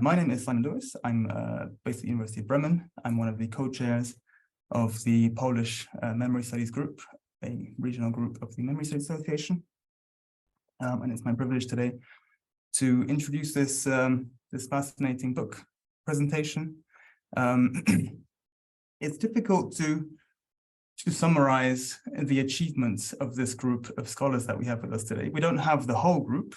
My name is Simon Lewis. I'm based at the University of Bremen. I'm one of the co-chairs of the Polish Memory Studies Group, a regional group of the Memory Studies Association. And it's my privilege today to introduce this, this fascinating book presentation. It's difficult to summarize the achievements of this group of scholars that we have with us today. We don't have the whole group.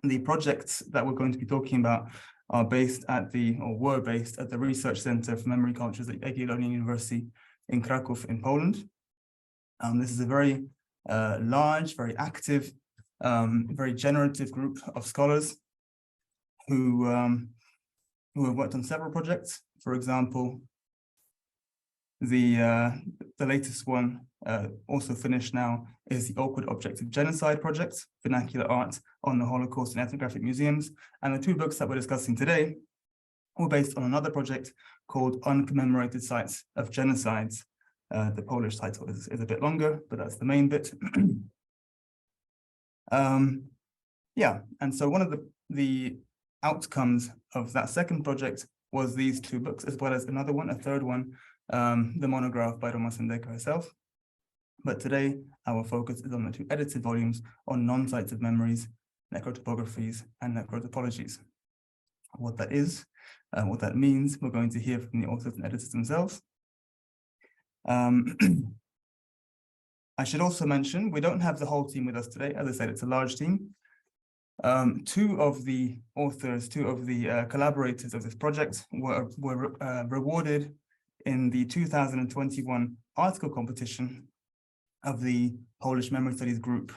The projects that we're going to be talking about are based at were based at the Research Center for Memory Cultures at Jagiellonian University in Kraków in Poland. This is a very large, very active, very generative group of scholars who have worked on several projects. For example, the latest one, also finished now, is the Awkward Objective Genocide Project, Vernacular Art on the Holocaust in Ethnographic Museums. And the two books that we're discussing today were based on another project called Uncommemorated Sites of Genocides. The Polish title is a bit longer, but that's the main bit. Yeah, and so one of the outcomes of that second project was these two books, as well as another one, a third one, the monograph by Roma Sendyka herself. But today, our focus is on the two edited volumes on non-sites of memories, Necrotopographies and Necrotopologies. What that is, what that means, we're going to hear from the authors and editors themselves. I should also mention, we don't have the whole team with us today. As I said, it's a large team. Two of the authors, two of the collaborators of this project were rewarded in the 2021 article competition of the Polish Memory Studies Group.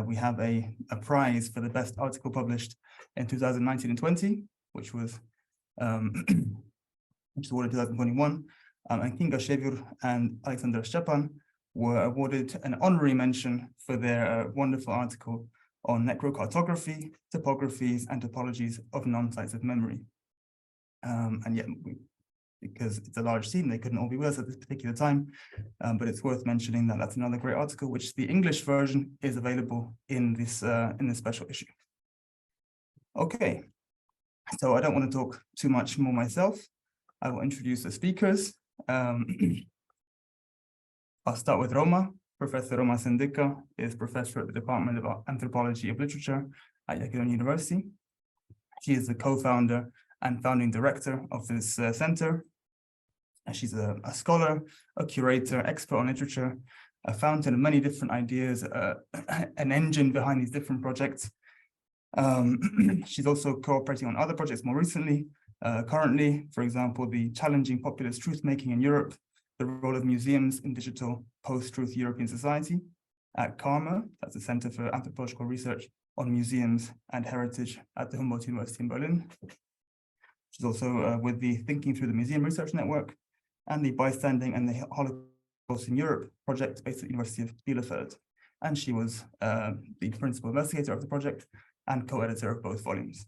We have a prize for the best article published in 2019 and 20, which was awarded in 2021. And Kinga Siewiór and Aleksandra Janus were awarded an honorary mention for their wonderful article on necrocartography, topographies, and topologies of non-sites of memory. And yet, because it's a large team, they couldn't all be with us at this particular time, but it's worth mentioning that that's another great article, which the English version is available in this special issue. Okay, so I don't want to talk too much more myself. I will introduce the speakers. I'll start with Roma. Professor Roma Sendyka is professor at the Department of Anthropology of Literature at Jagiellonian University. She is the co-founder and founding director of this center. And she's a scholar, a curator, expert on literature, a fountain of many different ideas, an engine behind these different projects. She's also cooperating on other projects more recently. Currently, for example, the challenging populist truth-making in Europe, the role of museums in digital post-truth European society at CARMA, that's the Center for Anthropological Research on Museums and Heritage at the Humboldt University in Berlin. She's also with the Thinking Through the Museum Research Network and the Bystanding and the Holocaust in Europe project based at the University of Bielefeld. And she was the principal investigator of the project and co-editor of both volumes.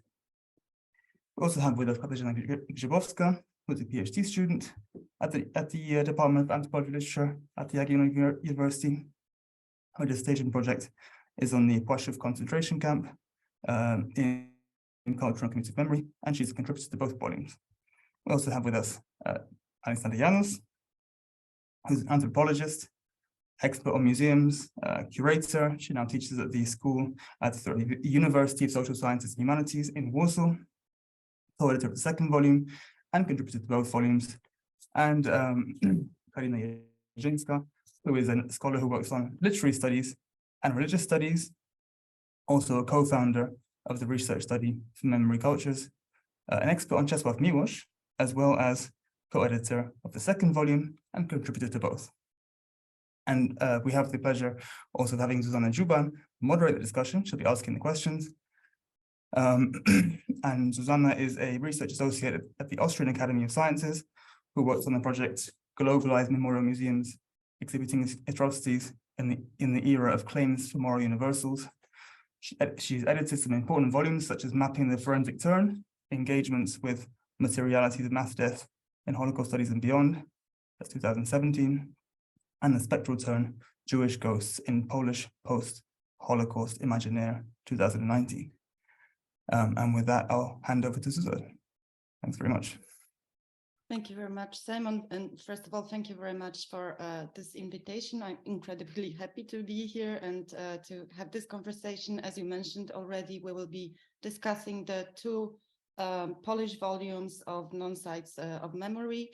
We also have with us Katarzyna Grzybowska, who's a PhD student at the Department of Anthropology Literature at the Jagiellonian University. Her dissertation project is on the Płaszów concentration camp in culture and community memory, and she's contributed to both volumes. We also have with us Aleksandra Janus, who's an anthropologist, expert on museums, curator. She now teaches at the school at the University of Social Sciences and Humanities in Warsaw, co-editor of the second volume, and contributed to both volumes. And Karina Jarzyńska, who is a scholar who works on literary studies and religious studies, also a co-founder of the Research Study for Memory Cultures, an expert on Czesław Miłosz, as well as co-editor of the second volume and contributor to both. And we have the pleasure also of having Zuzanna Dziuban moderate the discussion. She'll be asking the questions. And Zuzanna is a research associate at the Austrian Academy of Sciences who works on the project Globalized Memorial Museums Exhibiting Atrocities in the Era of Claims for Moral Universals. She's edited some important volumes such as Mapping the Forensic Turn, Engagements with Materialities of Mass Death in Holocaust Studies and Beyond, that's 2017, and The Spectral Turn, Jewish Ghosts in Polish Post-Holocaust Imaginaire, 2019. And with that, I'll hand over to Zuzanna. Thanks very much. Thank you very much, Simon. And first of all, thank you very much for this invitation. I'm incredibly happy to be here and to have this conversation. As you mentioned already, we will be discussing the two Polish volumes of non-sites of memory.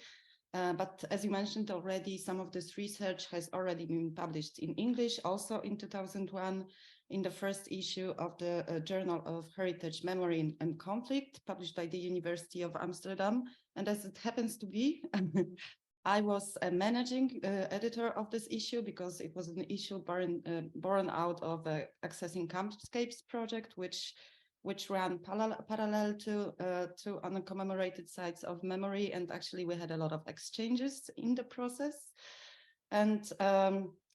But as you mentioned already, some of this research has already been published in English, also in 2001, in the first issue of the Journal of Heritage, Memory and Conflict, published by the University of Amsterdam. And as it happens to be, I was a managing editor of this issue because it was an issue born out of the Accessing Campscapes project, which ran parallel to uncommemorated sites of memory. And actually we had a lot of exchanges in the process. And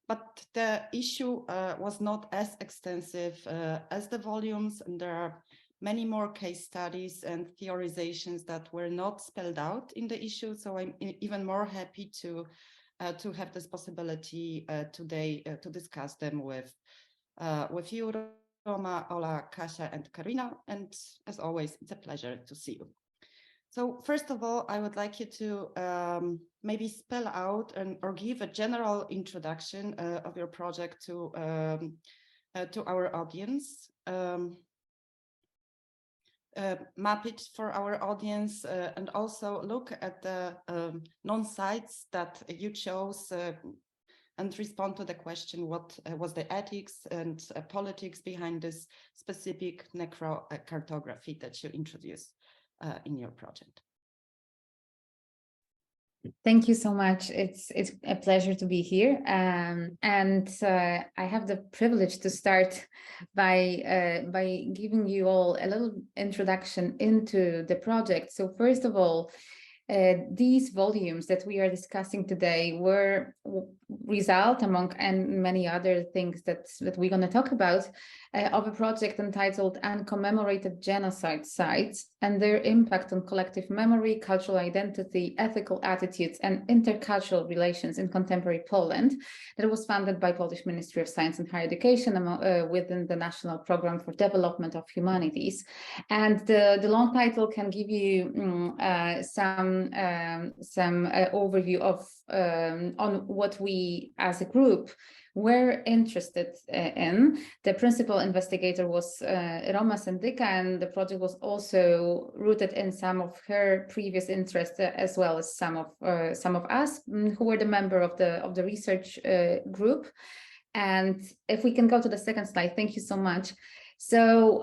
but the issue was not as extensive as the volumes, and there are many more case studies and theorizations that were not spelled out in the issue. So I'm even more happy to have this possibility today to discuss them with you, Roma, Ola, Kasia, and Karina. And as always, it's a pleasure to see you. So first of all, I would like you to maybe spell out or give a general introduction of your project to our audience. Map it for our audience and also look at the non-sites that you chose and respond to the question, what was the ethics and politics behind this specific necrocartography that you introduced in your project. Thank you so much. It's a pleasure to be here. And I have the privilege to start by giving you all a little introduction into the project. So first of all, these volumes that we are discussing today were result, among and many other things that we're going to talk about, of a project entitled Uncommemorated Genocide Sites and Their Impact on Collective Memory, Cultural Identity, Ethical Attitudes, and Intercultural Relations in Contemporary Poland, that was funded by Polish Ministry of Science and Higher Education within the National Program for Development of Humanities. And the long title can give you some overview of on what we as a group were interested in. The principal investigator was Roma Sendyka, and the project was also rooted in some of her previous interests, as well as some of us who were the member of the research group. And if we can go to the second slide, thank you so much. So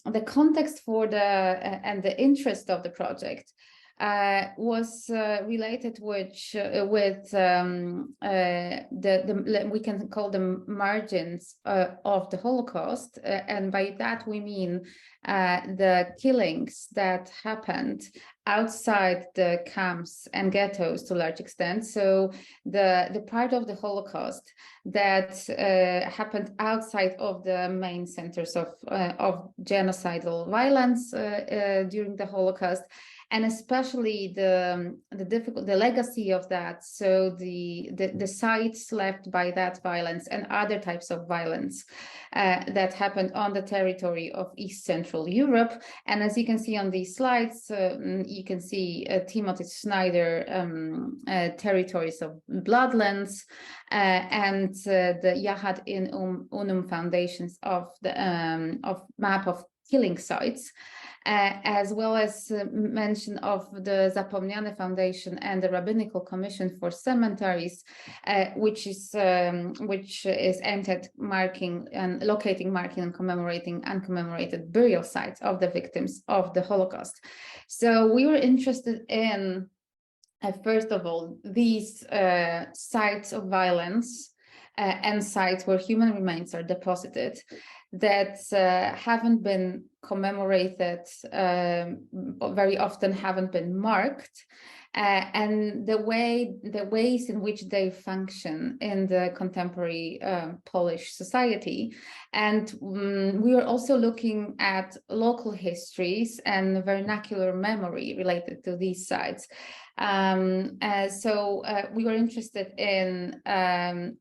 the context for and the interest of the project was related with we can call them margins of the Holocaust, and by that we mean the killings that happened outside the camps and ghettos to a large extent. So the part of the Holocaust that happened outside of the main centers of genocidal violence during the Holocaust, and especially the legacy of that. So the sites left by that violence and other types of violence that happened on the territory of East Central Europe. And as you can see on these slides, you can see Timothy Snyder territories of Bloodlands and the Yahad in Unum foundations of the map of killing sites. As well as mention of the Zapomniane Foundation and the Rabbinical Commission for Cemeteries, which is aimed at marking, and commemorating uncommemorated burial sites of the victims of the Holocaust. So we were interested in, first of all, these sites of violence and sites where human remains are deposited that haven't been commemorated, very often haven't been marked, and the ways in which they function in the contemporary Polish society. And we are also looking at local histories and vernacular memory related to these sites. So we were interested in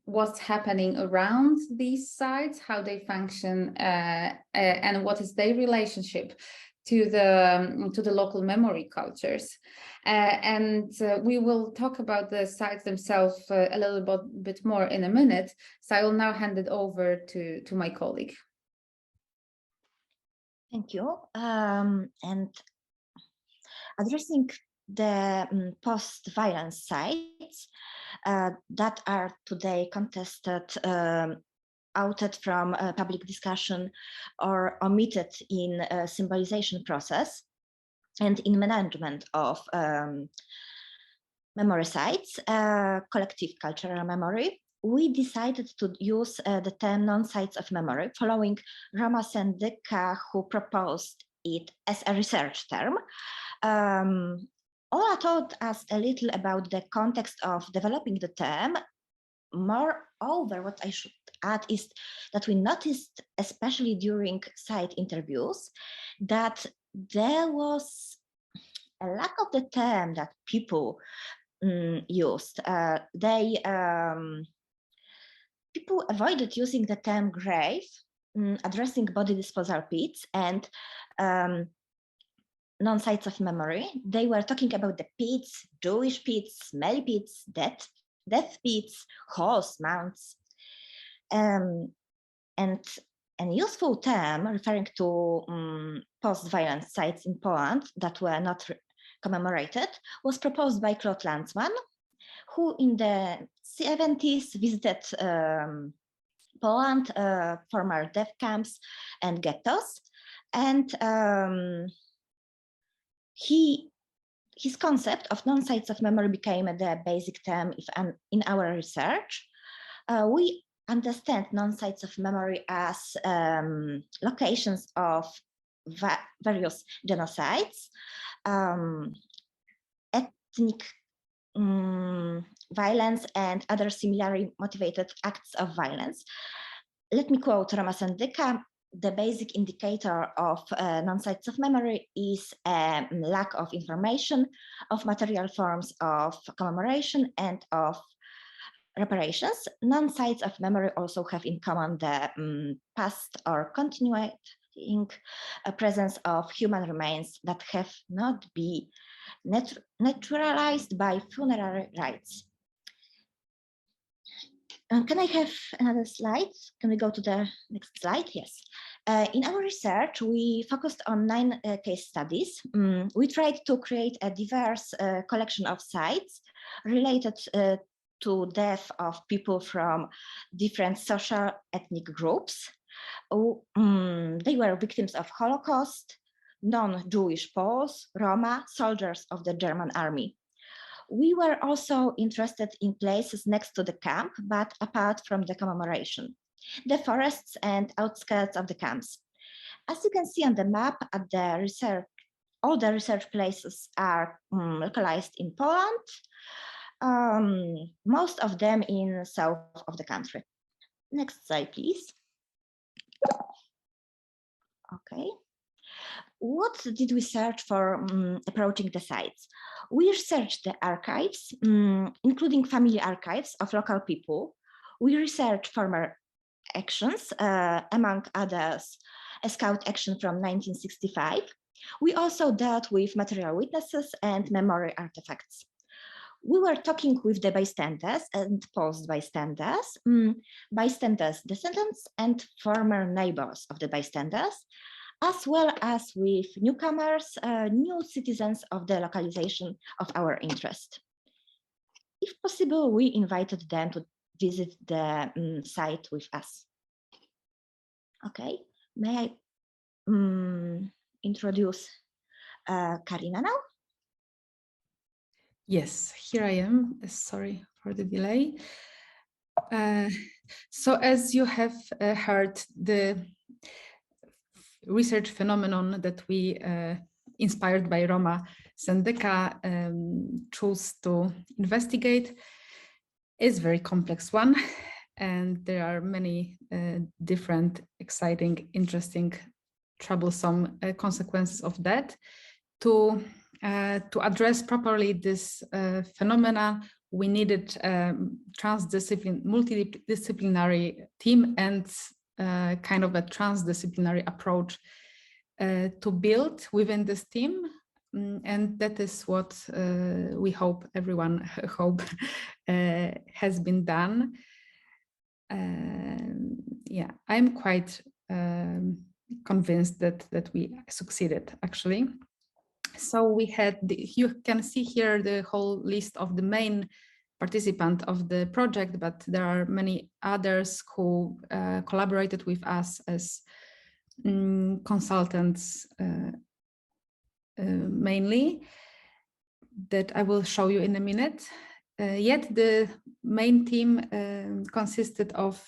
what's happening around these sites, how they function population and what is their relationship to the local memory cultures. And we will talk about the sites themselves a little bit more in a minute. So I will now hand it over to my colleague. Thank you. And addressing the post-violence sites that are today contested, outed from public discussion, or omitted in symbolization process and in management of memory sites, collective cultural memory, we decided to use the term non-sites of memory, following Roma Sendyka, who proposed it as a research term. Ola told us a little about the context of developing the term. Moreover, what I should add is that we noticed, especially during site interviews, that there was a lack of the term that people used. People avoided using the term grave, addressing body disposal pits and non-sites of memory. They were talking about the pits, Jewish pits, smelly pits, death pits, holes, mounds. And a useful term referring to post-violence sites in Poland that were not commemorated was proposed by Claude Lanzmann, who in the 70s visited Poland, former death camps and ghettos. And his concept of non-sites of memory became the basic term in our research. We understand non-sites of memory as locations of various genocides, ethnic violence, and other similarly motivated acts of violence. Let me quote Roma Sendyka: the basic indicator of non-sites of memory is a lack of information, of material forms of commemoration, and of reparations. Non-sites of memory also have in common the past or continuing presence of human remains that have not been naturalized by funerary rites. Can I have another slide? Can we go to the next slide? Yes. In our research, we focused on 9 case studies. We tried to create a diverse collection of sites related to death of people from different social ethnic groups. They were victims of Holocaust, non-Jewish Poles, Roma, soldiers of the German army. We were also interested in places next to the camp, but apart from the commemoration, the forests and outskirts of the camps. As you can see on the map at the research, all the research places are localized in Poland, most of them in south of the country. Next slide, please. Okay. What did we search for approaching the sites? We researched the archives, including family archives of local people. We researched former actions, among others, a scout action from 1965. We also dealt with material witnesses and memory artifacts. We were talking with the bystanders and post-bystanders, bystanders' descendants and former neighbors of the bystanders, as well as with newcomers, new citizens of the localization of our interest. If possible, we invited them to visit the site with us. Okay, may I introduce Karina now? Yes, here I am. Sorry for the delay. So as you have heard, the research phenomenon that we, inspired by Roma Sendyka, chose to investigate is a very complex one. And there are many different, exciting, interesting, troublesome consequences of that. To address properly this phenomena, we needed a multidisciplinary team, and kind of a transdisciplinary approach to build within this team. And that is what we hope, everyone hope, has been done. Yeah, I'm quite convinced that we succeeded, actually. So we had, you can see here the whole list of the main participants of the project, but there are many others who collaborated with us as consultants mainly, that I will show you in a minute. Yet the main team consisted of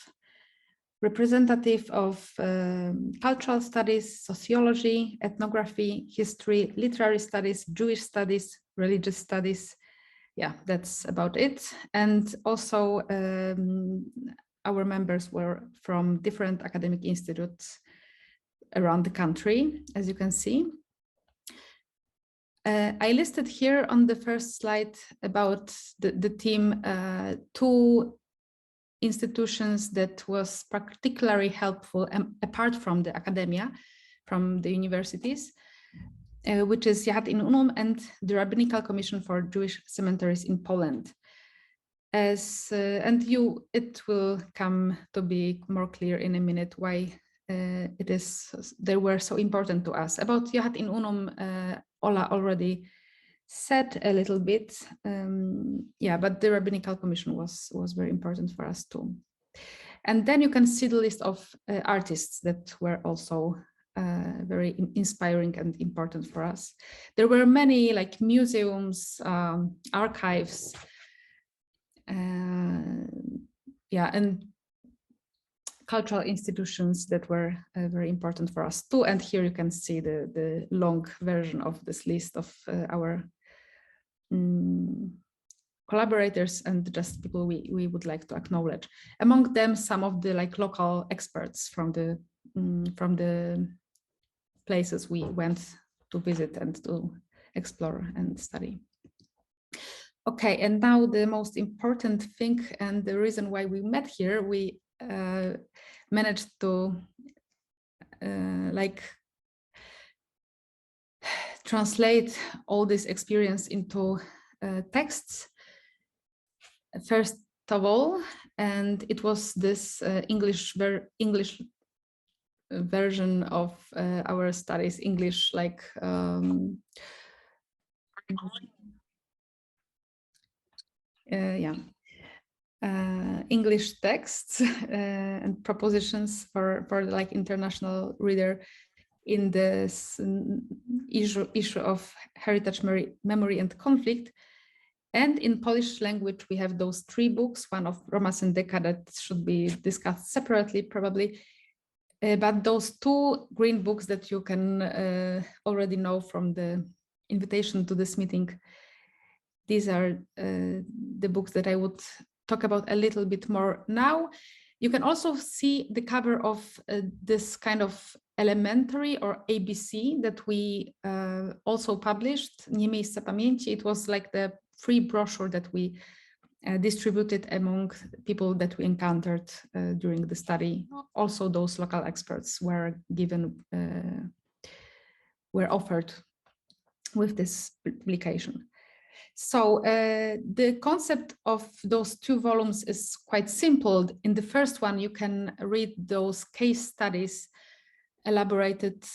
representative of cultural studies, sociology, ethnography, history, literary studies, Jewish studies, religious studies. Yeah, that's about it. And also our members were from different academic institutes around the country, as you can see. I listed here on the first slide about the team two institutions that was particularly helpful apart from the academia, from the universities, which is Yad in Unum and the Rabbinical Commission for Jewish Cemeteries in Poland. It will come to be more clear in a minute why they were so important to us. About Yad in Unum, Ola already said a little bit, yeah, but the Rabbinical Commission was very important for us too. And then you can see the list of artists that were also very inspiring and important for us. There were many like museums, archives, yeah, and cultural institutions that were very important for us too. And here you can see the long version of this list of our collaborators and just people we would like to acknowledge. Among them, some of the like local experts from the places we went to visit and to explore and study. Okay, and now the most important thing and the reason why we met here, we managed to like translate all this experience into texts, first of all, and it was this English version of our studies, English like English texts and propositions for like international reader in this issue of heritage, memory and conflict. And in Polish language, we have those three books, one of Roma Sendyka that should be discussed separately probably, but those two green books that you can already know from the invitation to this meeting, these are the books that I would talk about a little bit more now. You can also see the cover of this kind of elementary or ABC that we also published, Nie miejsca pamięci. It was like the free brochure that we distributed among people that we encountered during the study. Also, those local experts were offered with this publication. So the concept of those two volumes is quite simple. In the first one, you can read those case studies elaborated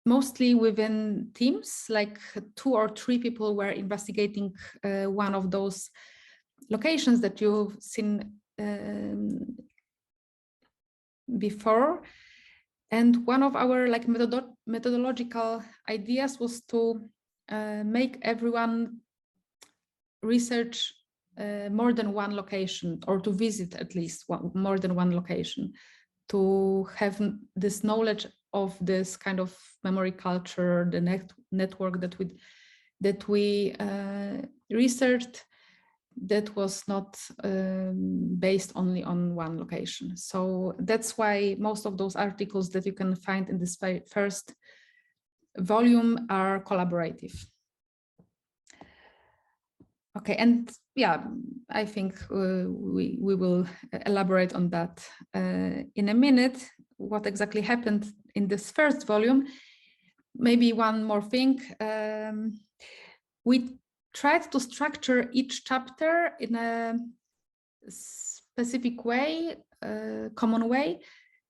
mostly within teams, like 2 or 3 people were investigating one of those locations that you've seen before. And one of our like methodological ideas was to make everyone research more than one location, or to visit at least more than one location, to have this knowledge of this kind of memory culture, the network that we researched, that was not based only on one location. So that's why most of those articles that you can find in this first volume are collaborative. Okay, and yeah, I think we will elaborate on that in a minute, what exactly happened in this first volume. Maybe one more thing. We tried to structure each chapter in a specific way, common way,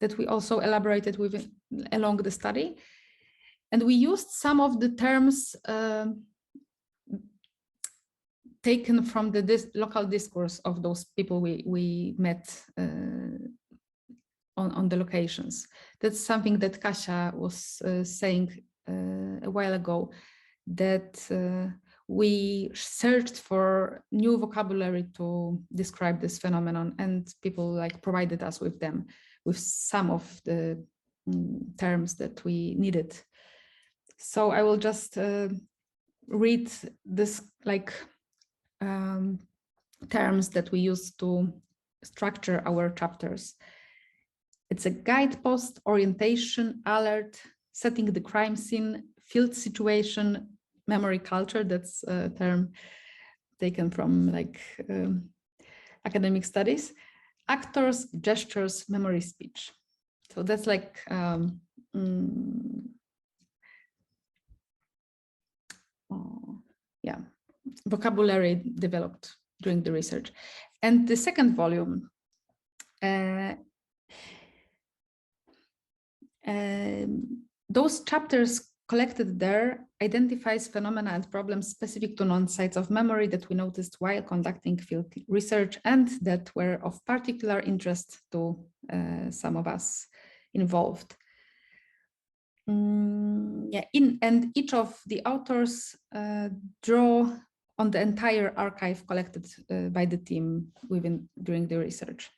that we also elaborated with along the study. And we used some of the terms taken from the local discourse of those people we met on the locations. That's something that Kasia was saying a while ago, that we searched for new vocabulary to describe this phenomenon, and people like provided us with them, with some of the terms that we needed. So I will just read this like terms that we use to structure our chapters. It's a guidepost, orientation, alert, setting the crime scene, field situation, memory culture. That's a term taken from like academic studies. Actors, gestures, memory, speech. So that's like yeah, vocabulary developed during the research. And the second volume, those chapters collected there identifies phenomena and problems specific to non-sites of memory that we noticed while conducting field research and that were of particular interest to some of us involved. Yeah, and each of the authors draw on the entire archive collected by the team during the research.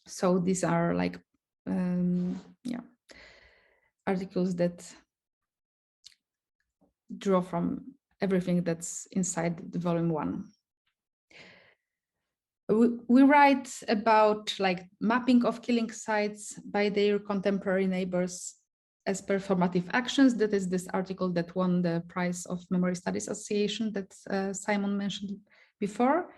So these are like yeah, articles that draw from everything that's inside the volume 1. We write about like mapping of killing sites by their contemporary neighbors as performative actions. That is this article that won the prize of Memory Studies Association that Simon mentioned before.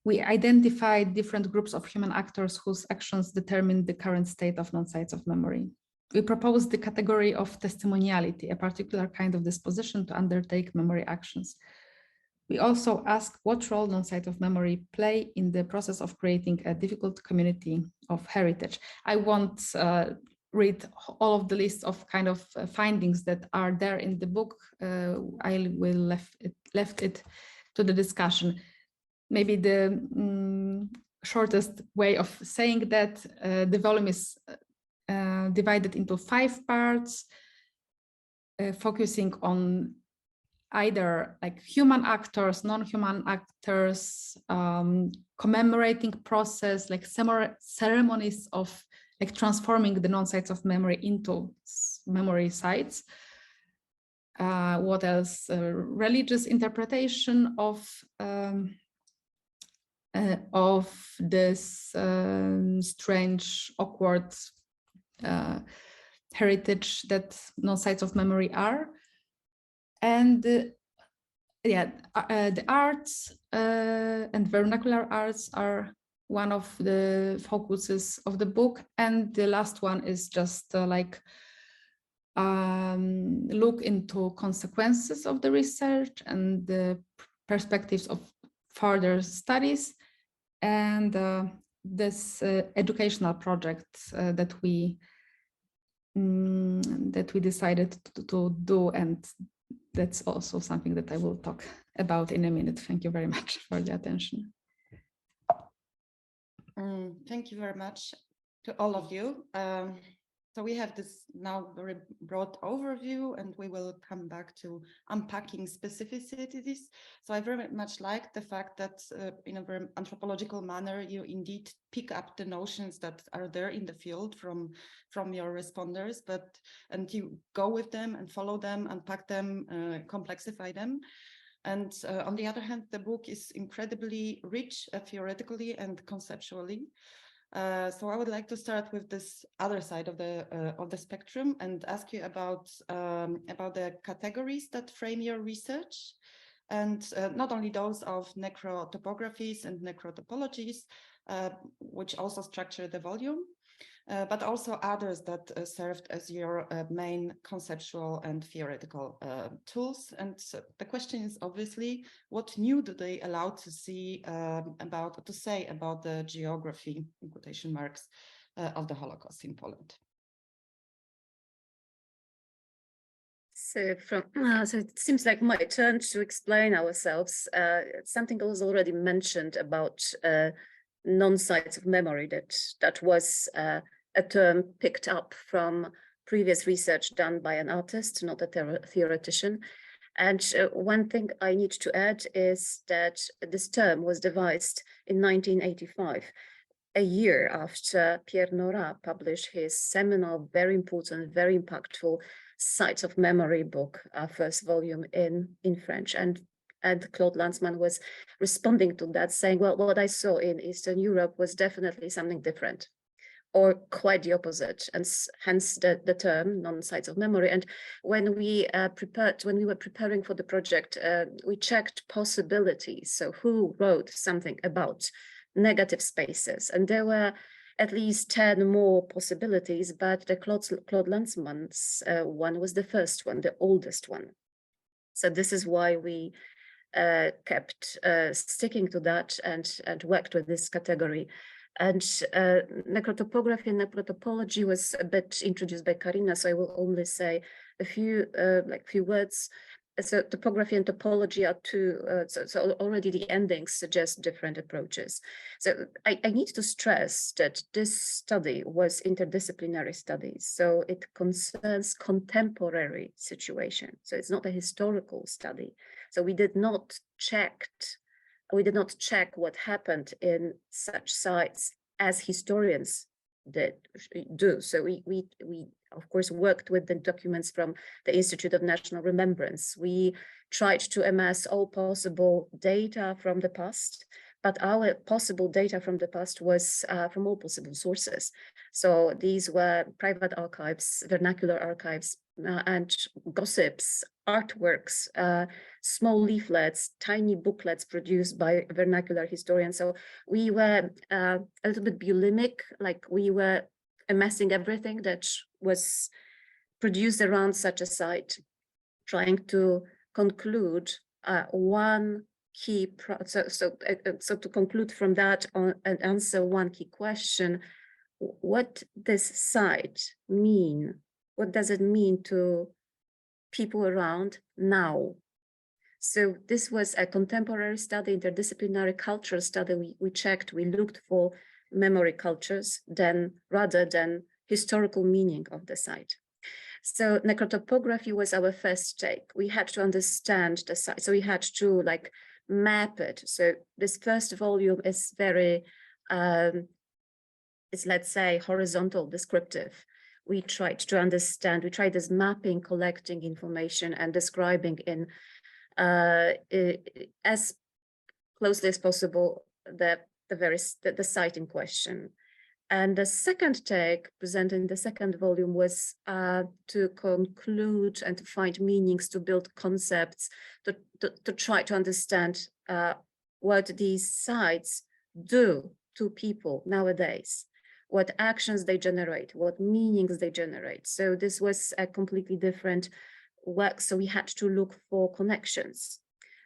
We identified different groups of human actors whose actions determine the current state of non-sites of memory. We proposed the category of testimoniality, a particular kind of disposition to undertake memory actions. We also ask what role non-site of memory play in the process of creating a difficult community of heritage. I won't read all of the list of kind of findings that are there in the book. I will left it to the discussion. Maybe the shortest way of saying that the volume is divided into 5 parts, focusing on either like human actors, non-human actors, commemorating process, like ceremonies of like transforming the non-sites of memory into memory sites. What else? Religious interpretation of this strange, awkward heritage that non-sites of memory are. And yeah, the arts and vernacular arts are one of the focuses of the book. And the last one is just like look into consequences of the research and the perspectives of further studies, and this educational project that we decided to do, and that's also something that I will talk about in a minute. Thank you very much for the attention. Thank you very much to all of you. So we have this now very broad overview, and we will come back to unpacking specificities. So I very much like the fact that in a very anthropological manner, you indeed pick up the notions that are there in the field from your responders, and you go with them and follow them, unpack them, complexify them. And on the other hand, the book is incredibly rich theoretically and conceptually. So I would like to start with this other side of the spectrum and ask you about the categories that frame your research. and not only those of necrotopographies and necrotopologies, which also structure the volume, but also others that served as your main conceptual and theoretical tools. And so the question is obviously, what new do they allow to say about the geography, in quotation marks, of the Holocaust in Poland? So so it seems like my turn to explain ourselves. Something was already mentioned about non-sites of memory, that was a term picked up from previous research done by an artist, not a theoretician. And one thing I need to add is that this term was devised in 1985, a year after Pierre Nora published his seminal, very important, very impactful Sites of Memory book, first volume in French. And Claude Lanzmann was responding to that, saying, well, what I saw in Eastern Europe was definitely something different, or quite the opposite, and hence the term non-sites of memory. And when we were preparing for the project, we checked possibilities. So who wrote something about negative spaces? And there were at least 10 more possibilities, but the Claude Lanzmann's one was the first one, the oldest one. So this is why we kept sticking to that and worked with this category. And necrotopography and necrotopology was a bit introduced by Karina, so I will only say a few words. So topography and topology are two, so already the endings suggest different approaches. So I need to stress that this study was interdisciplinary study, so it concerns contemporary situation. So it's not a historical study. So we did not check what happened in such sites as historians do. So we of course worked with the documents from the Institute of National Remembrance. We tried to amass all possible data from the past, but our possible data from the past was from all possible sources. So these were private archives, vernacular archives, and gossips, artworks, small leaflets, tiny booklets produced by vernacular historians. So we were a little bit bulimic, like we were amassing everything that was produced around such a site, trying to conclude one key, so to conclude from that and answer one key question: what does site mean? What does it mean to people around now? So this was a contemporary study, interdisciplinary cultural study. We checked, we looked for memory cultures rather than historical meaning of the site. So necrotopography was our first take. We had to understand the site, so we had to map it. So this first volume is very, it's, let's say, horizontal, descriptive. We tried to understand, we tried this mapping, collecting information and describing in as closely as possible the site in question. And the second take, presented in the second volume, was to conclude and to find meanings, to build concepts, to try to understand what these sites do to people nowadays, what actions they generate, what meanings they generate. So this was a completely different work. So we had to look for connections.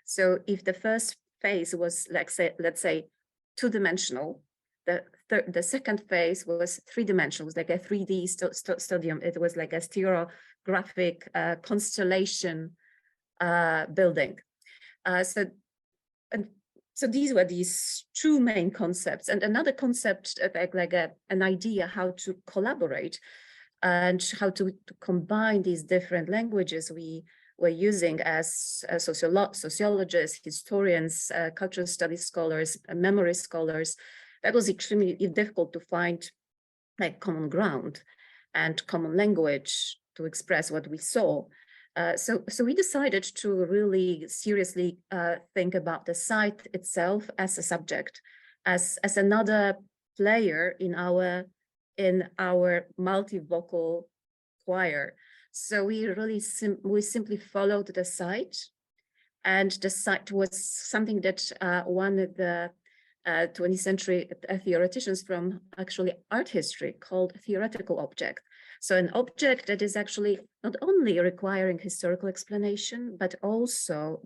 So if the first phase was, let's say, two-dimensional, the second phase was three-dimensional, was like a 3D studium. It was like a stereographic constellation building. So these were these two main concepts, and another concept, an idea how to collaborate and how to combine these different languages we were using as sociologists, historians, cultural studies scholars, memory scholars. That was extremely difficult to find common ground and common language to express what we saw. So we decided to really seriously think about the site itself as a subject, as another player in our multivocal choir. So we really we simply followed the site And the site was something that one of the 20th century theoreticians from actually art history called theoretical object. So an object that is actually not only requiring historical explanation, but also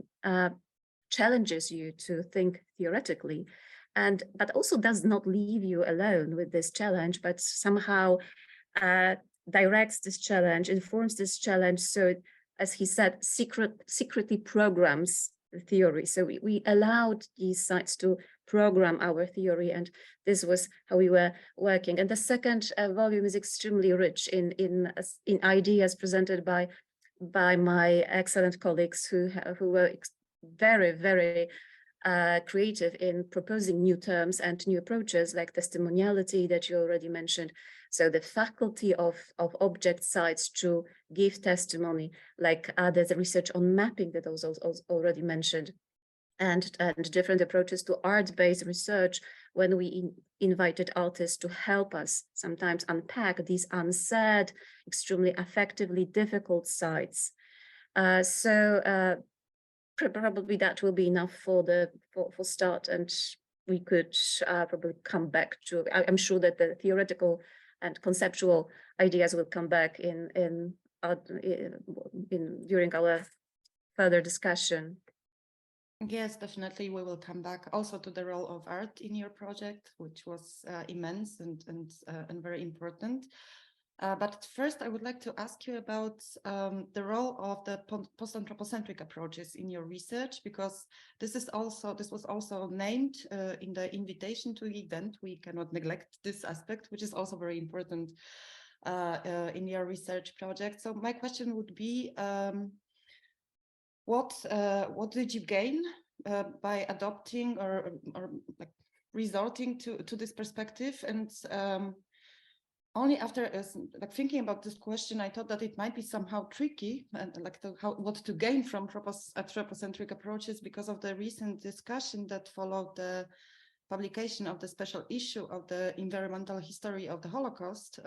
challenges you to think theoretically, but also does not leave you alone with this challenge, but somehow directs this challenge, informs this challenge. So, as he said, secretly programs the theory. So we allowed these sites to program our theory, and this was how we were working. And the second volume is extremely rich in ideas presented by my excellent colleagues who were very, very creative in proposing new terms and new approaches, like testimoniality that you already mentioned. So the faculty of object sites to give testimony, like there's a research on mapping that was already mentioned, and different approaches to art-based research when we invited artists to help us sometimes unpack these unsaid, extremely affectively difficult sites. Probably that will be enough for start, and we could probably come back to. I'm sure that the theoretical and conceptual ideas will come back in during our further discussion. Yes, definitely. We will come back also to the role of art in your project, which was immense and very important. But first, I would like to ask you about the role of the post-anthropocentric approaches in your research, because this was also named in the invitation to the event. We cannot neglect this aspect, which is also very important in your research project. So my question would be, what did you gain by adopting or like resorting to this perspective? And only after like thinking about this question, I thought that it might be somehow tricky, and like what to gain from anthropocentric approaches, because of the recent discussion that followed the publication of the special issue of the environmental history of the Holocaust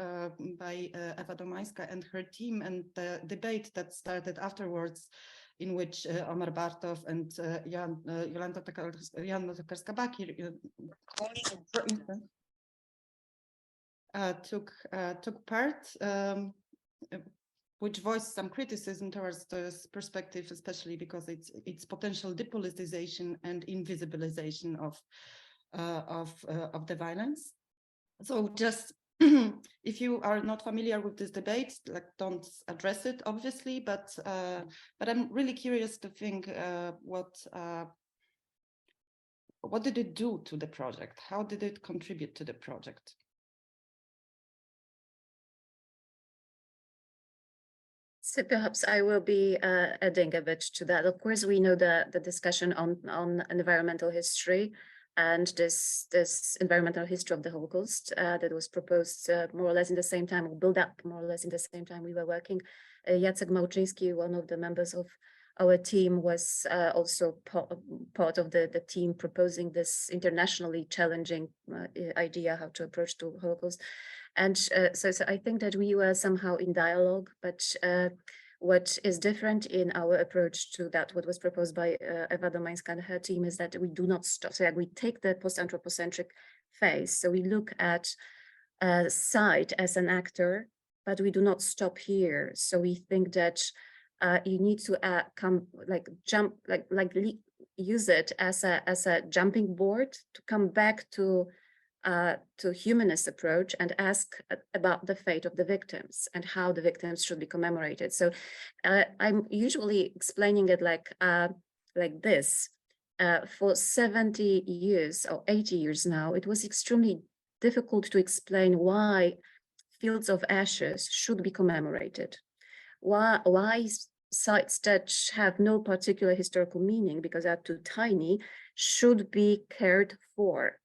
by Ewa Domańska and her team, and the debate that started afterwards, in which Omar Bartow and Jolanta Tokarska-Bakir, for instance, took part, which voiced some criticism towards this perspective, especially because it's potential depoliticization and invisibilization of the violence. So just if you are not familiar with this debate, like, don't address it, obviously, but I'm really curious to think what did it do to the project? How did it contribute to the project? So perhaps I will be adding a bit to that. Of course, we know the discussion on environmental history and this environmental history of the Holocaust that was proposed more or less in the same time, or built up more or less in the same time we were working. Jacek Małczyński, one of the members of our team, was also part of the team proposing this internationally challenging idea how to approach the Holocaust. And so I think that we were somehow in dialogue, but what is different in our approach to that, what was proposed by Ewa Domańska and her team, is that we do not stop. So we take the post-anthropocentric phase. So we look at site as an actor, but we do not stop here. So we think that you need to use it as a jumping board to come back to humanist approach and ask about the fate of the victims and how the victims should be commemorated. So I'm usually explaining it like this. For 70 years or 80 years now, it was extremely difficult to explain why fields of ashes should be commemorated. Why sites that have no particular historical meaning because they're too tiny should be cared for.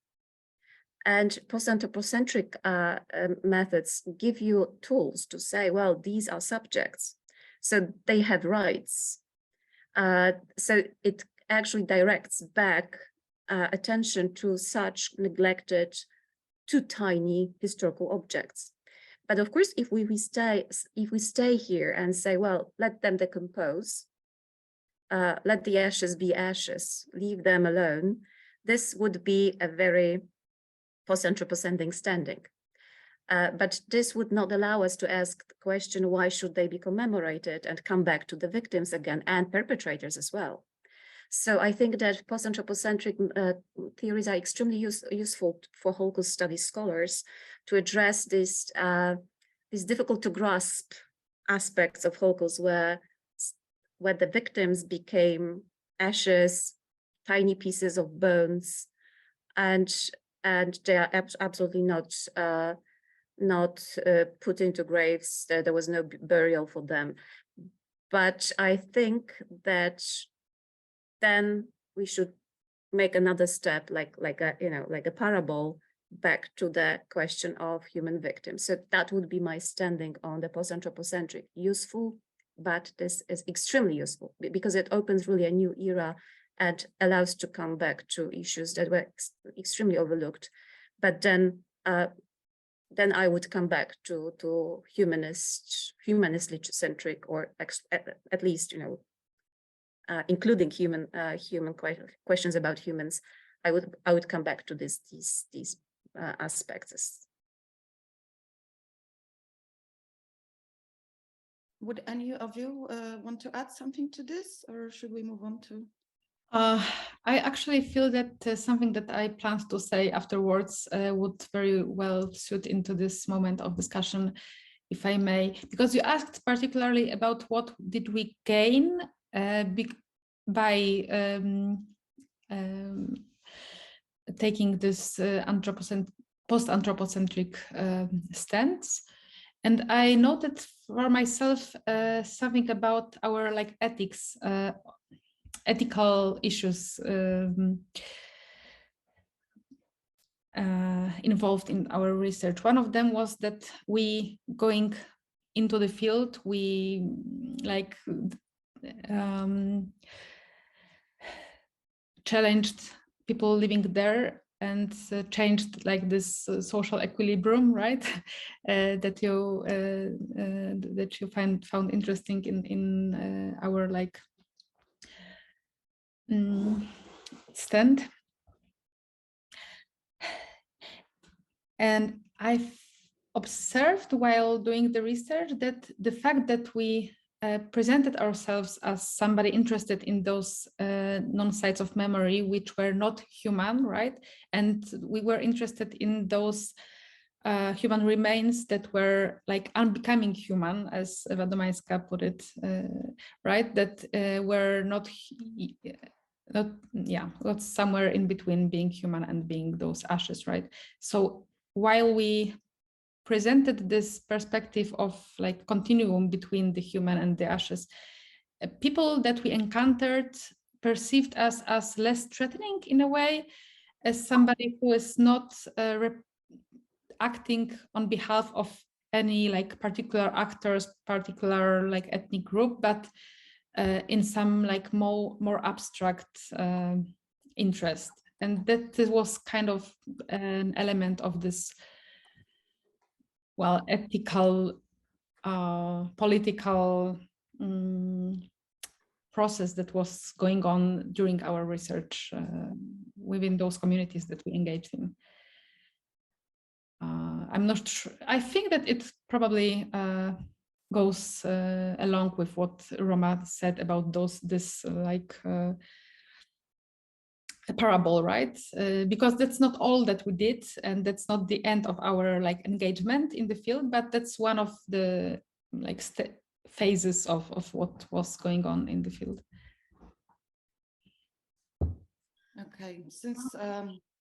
And post-anthropocentric methods give you tools to say, well, these are subjects, so they have rights. So it actually directs back attention to such neglected, too tiny historical objects. But of course, if we stay here and say, well, let them decompose, let the ashes be ashes, leave them alone, this would be a very post-anthropocentric standing. But this would not allow us to ask the question, why should they be commemorated, and come back to the victims again and perpetrators as well. So I think that post-anthropocentric theories are extremely useful for Holocaust studies scholars to address these difficult to grasp aspects of Holocaust where the victims became ashes, tiny pieces of bones, and they are absolutely not put into graves. There was no burial for them. But I think that then we should make another step, like a parable, back to the question of human victims. So that would be my standing on the post-anthropocentric. Useful, but this is extremely useful because it opens really a new era and allows to come back to issues that were extremely overlooked. But then I would come back to humanist-centric, or at least, including human questions about humans. I would come back to these aspects. Would any of you want to add something to this, or should we move on to? I actually feel that something that I planned to say afterwards would very well suit into this moment of discussion, if I may, because you asked particularly about what did we gain by taking this post-anthropocentric stance. And I noted for myself something about our ethics, ethical issues involved in our research. One of them was that we, going into the field, we challenged people living there and changed this social equilibrium, right? that you found interesting in our stand. And I've observed while doing the research that the fact that we presented ourselves as somebody interested in those non-sites of memory which were not human, right? And we were interested in those human remains that were unbecoming human, as Ewa Domańska put it, right? That were not somewhere in between being human and being those ashes, right? So while we presented this perspective of continuum between the human and the ashes, people that we encountered perceived us as less threatening in a way, as somebody who is not acting on behalf of any particular actors, particular ethnic group, but in some more abstract interest. And that was kind of an element of this, well, ethical, political process that was going on during our research within those communities that we engaged in. I'm not sure. I think that it probably goes along with what Roma said about this a parable, right? Because that's not all that we did, and that's not the end of our engagement in the field, but that's one of the phases of what was going on in the field. Okay, since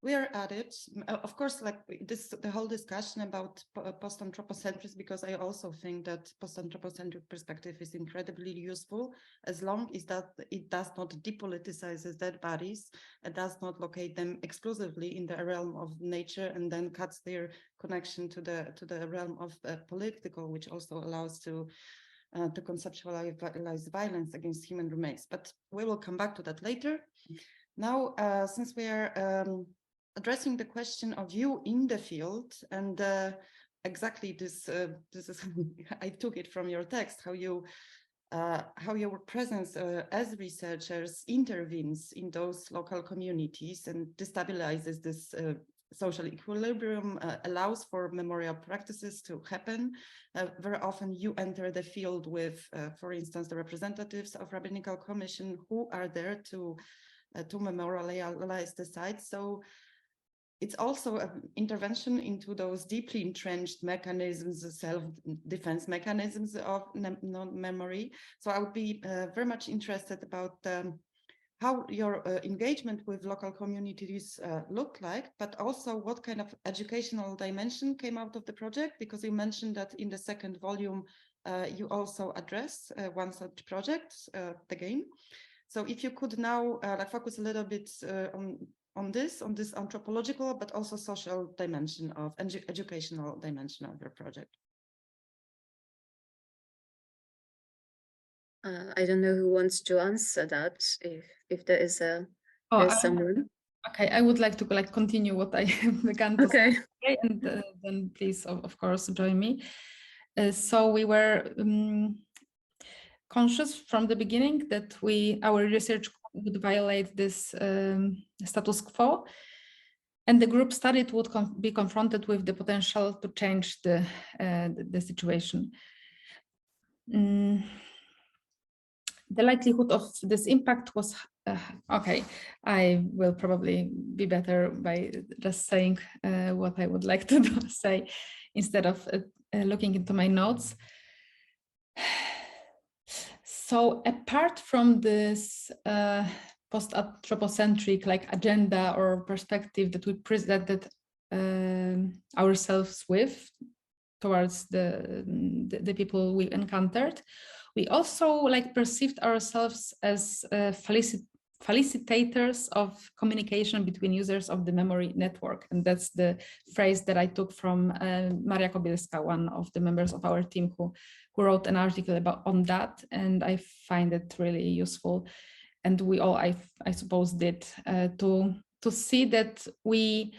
we are at it, of course, the whole discussion about post-anthropocentrism, because I also think that post-anthropocentric perspective is incredibly useful as long as that it does not depoliticize dead bodies, it does not locate them exclusively in the realm of nature and then cuts their connection to the realm of political, which also allows to conceptualize violence against human remains. But we will come back to that later. Now, since we are addressing the question of you in the field, and exactly this is, I took it from your text, how you how your presence as researchers intervenes in those local communities and destabilizes this social equilibrium, allows for memorial practices to happen. Very often you enter the field with, for instance, the representatives of Rabbinical Commission who are there to memorialize the sites. So it's also an intervention into those deeply entrenched mechanisms, self-defense mechanisms of non-memory. So I would be very much interested about how your engagement with local communities looked like, but also what kind of educational dimension came out of the project, because you mentioned that in the second volume, you also address one such project, the game. So if you could now focus a little bit on this anthropological, but also social dimension of educational dimension of your project. I don't know who wants to answer that. If there is someone. Okay, I would like to continue what I began to say, and then please, of course, join me. So we were conscious from the beginning that our research would violate this status quo, and the group studied would be confronted with the potential to change the situation. The likelihood of this impact was okay. I will probably be better by just saying what I would like to say instead of looking into my notes. So apart from this post-anthropocentric agenda or perspective that we presented ourselves with towards the people we encountered, we also perceived ourselves as facilitators of communication between users of the memory network. And that's the phrase that I took from Maria Kobielska, one of the members of our team who wrote an article on that. And I find it really useful. And we all, I suppose, did to see that we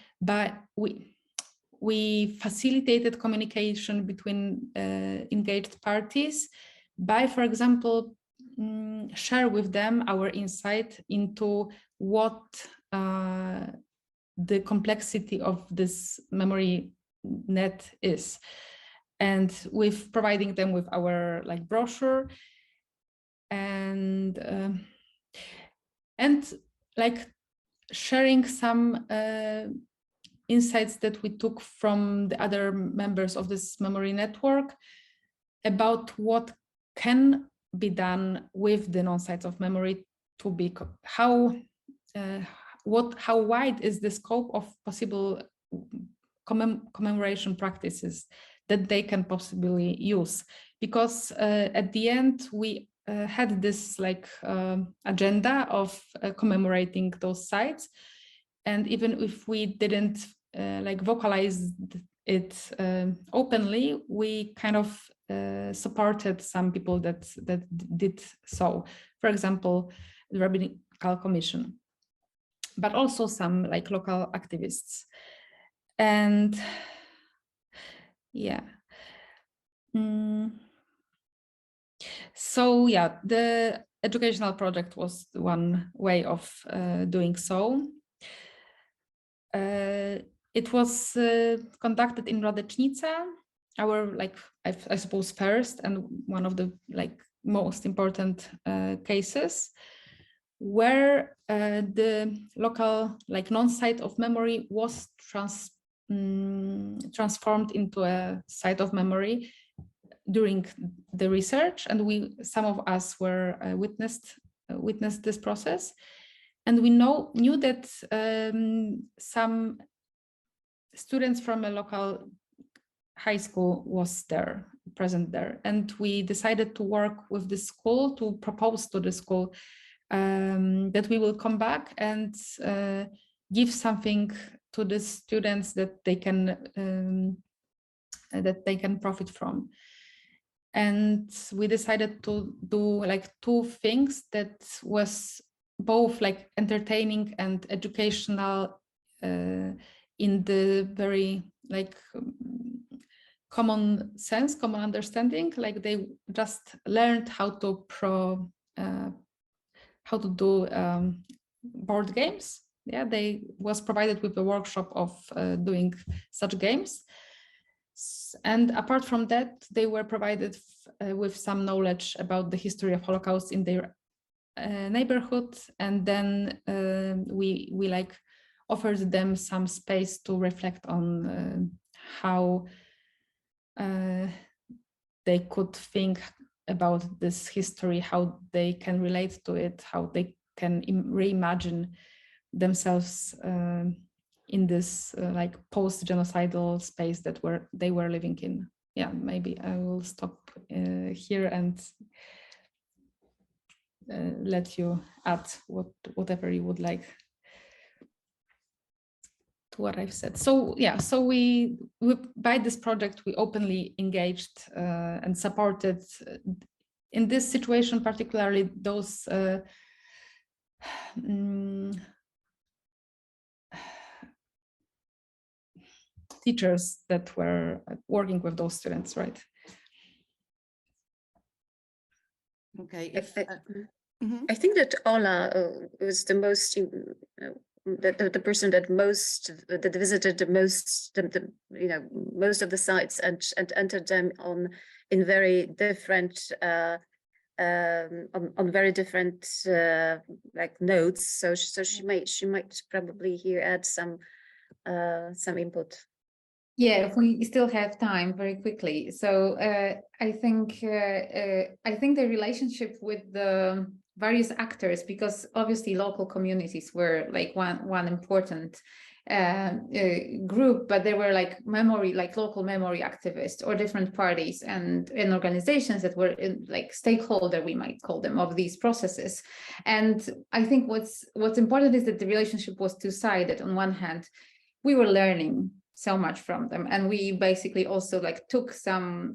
facilitated communication between engaged parties by, for example, share with them our insight into what the complexity of this memory net is, and with providing them with our brochure and sharing some insights that we took from the other members of this memory network about what can be done with the non-sites of memory to be how wide is the scope of possible commemoration practices that they can possibly use, because at the end we had this agenda of commemorating those sites, and even if we didn't vocalize it openly, we kind of supported some people that did so. For example, the Rabbinical Commission, but also some local activists. And yeah. So yeah, the educational project was one way of doing so. It was conducted in Radecznica, our I suppose first and one of the most important cases, where the local non-site of memory was transformed into a site of memory during the research, and some of us were witnessed this process, and we knew that some students from a local high school was present there, and we decided to work with the school to propose to the school that we will come back and give something to the students that they can profit from. And we decided to do two things that was both entertaining and educational in the very common sense, common understanding. Like they just learned how to do board games. Yeah, they was provided with a workshop of doing such games. And apart from that, they were provided with some knowledge about the history of Holocaust in their neighborhood. And then we like offered them some space to reflect on how they could think about this history, how they can relate to it, how they can reimagine themselves in this like post-genocidal space that they were living in. Yeah, maybe I will stop here and let you add whatever you would like to what I've said. So yeah, so we by this project we openly engaged and supported in this situation particularly those teachers that were working with those students, right? Okay. I think that Ola was the most, the person that visited the most, most of the sites and entered them in very different, on very different like notes. So she might probably here add some input. Yeah, if we still have time, very quickly. So I think the relationship with the various actors, because obviously local communities were like one important group, but there were like local memory activists or different parties and organizations that were like stakeholder, we might call them, of these processes. And I think what's important is that the relationship was two-sided. On one hand, we were learning so much from them, and we basically also like took some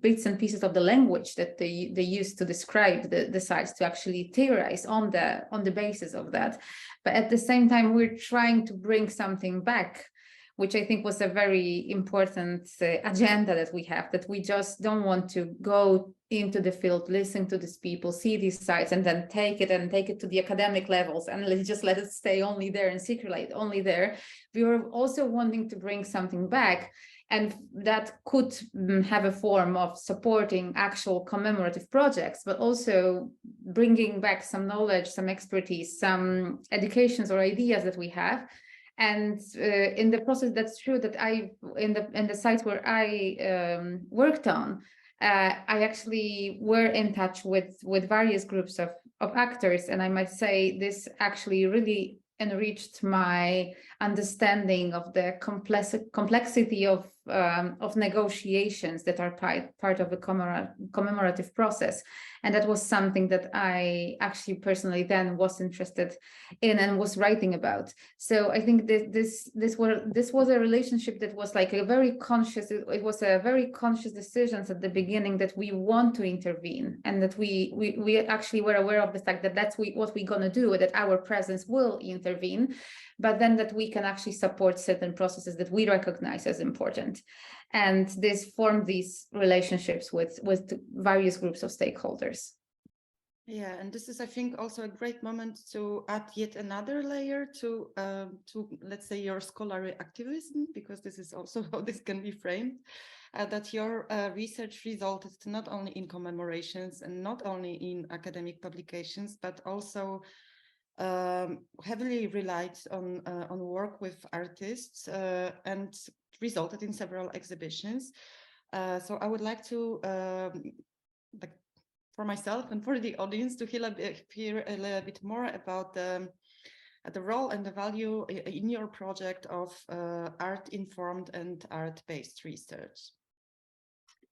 bits and pieces of the language that they used to describe the sites to actually theorize on the basis of that. But at the same time, we're trying to bring something back, which I think was a very important agenda that we have, that we just don't want to go into the field, listen to these people, see these sites, and then take it to the academic levels and just let it stay only there and circulate only there. We were also wanting to bring something back, and that could have a form of supporting actual commemorative projects, but also bringing back some knowledge, some expertise, some educations or ideas that we have. And in the process, that's true that in the sites where I worked on, I actually were in touch with various groups of actors, and I might say this actually really enriched my understanding of the complexity of negotiations that are part of the commemorative process. And that was something that I actually personally then was interested in and was writing about. So I think this was a relationship that was like a very conscious, it was a very conscious decisions at the beginning that we want to intervene, and that we actually were aware of the fact that that's what we're going to do, that our presence will intervene, but then that we can actually support certain processes that we recognize as important. And this formed these relationships with various groups of stakeholders. Yeah, and this is, I think, also a great moment to add yet another layer to let's say, your scholarly activism, because this is also how this can be framed, that your research resulted not only in commemorations and not only in academic publications, but also heavily relied on work with artists and resulted in several exhibitions. So I would like to, for myself and for the audience, to hear a little bit more about the role and the value in your project of art-informed and art-based research.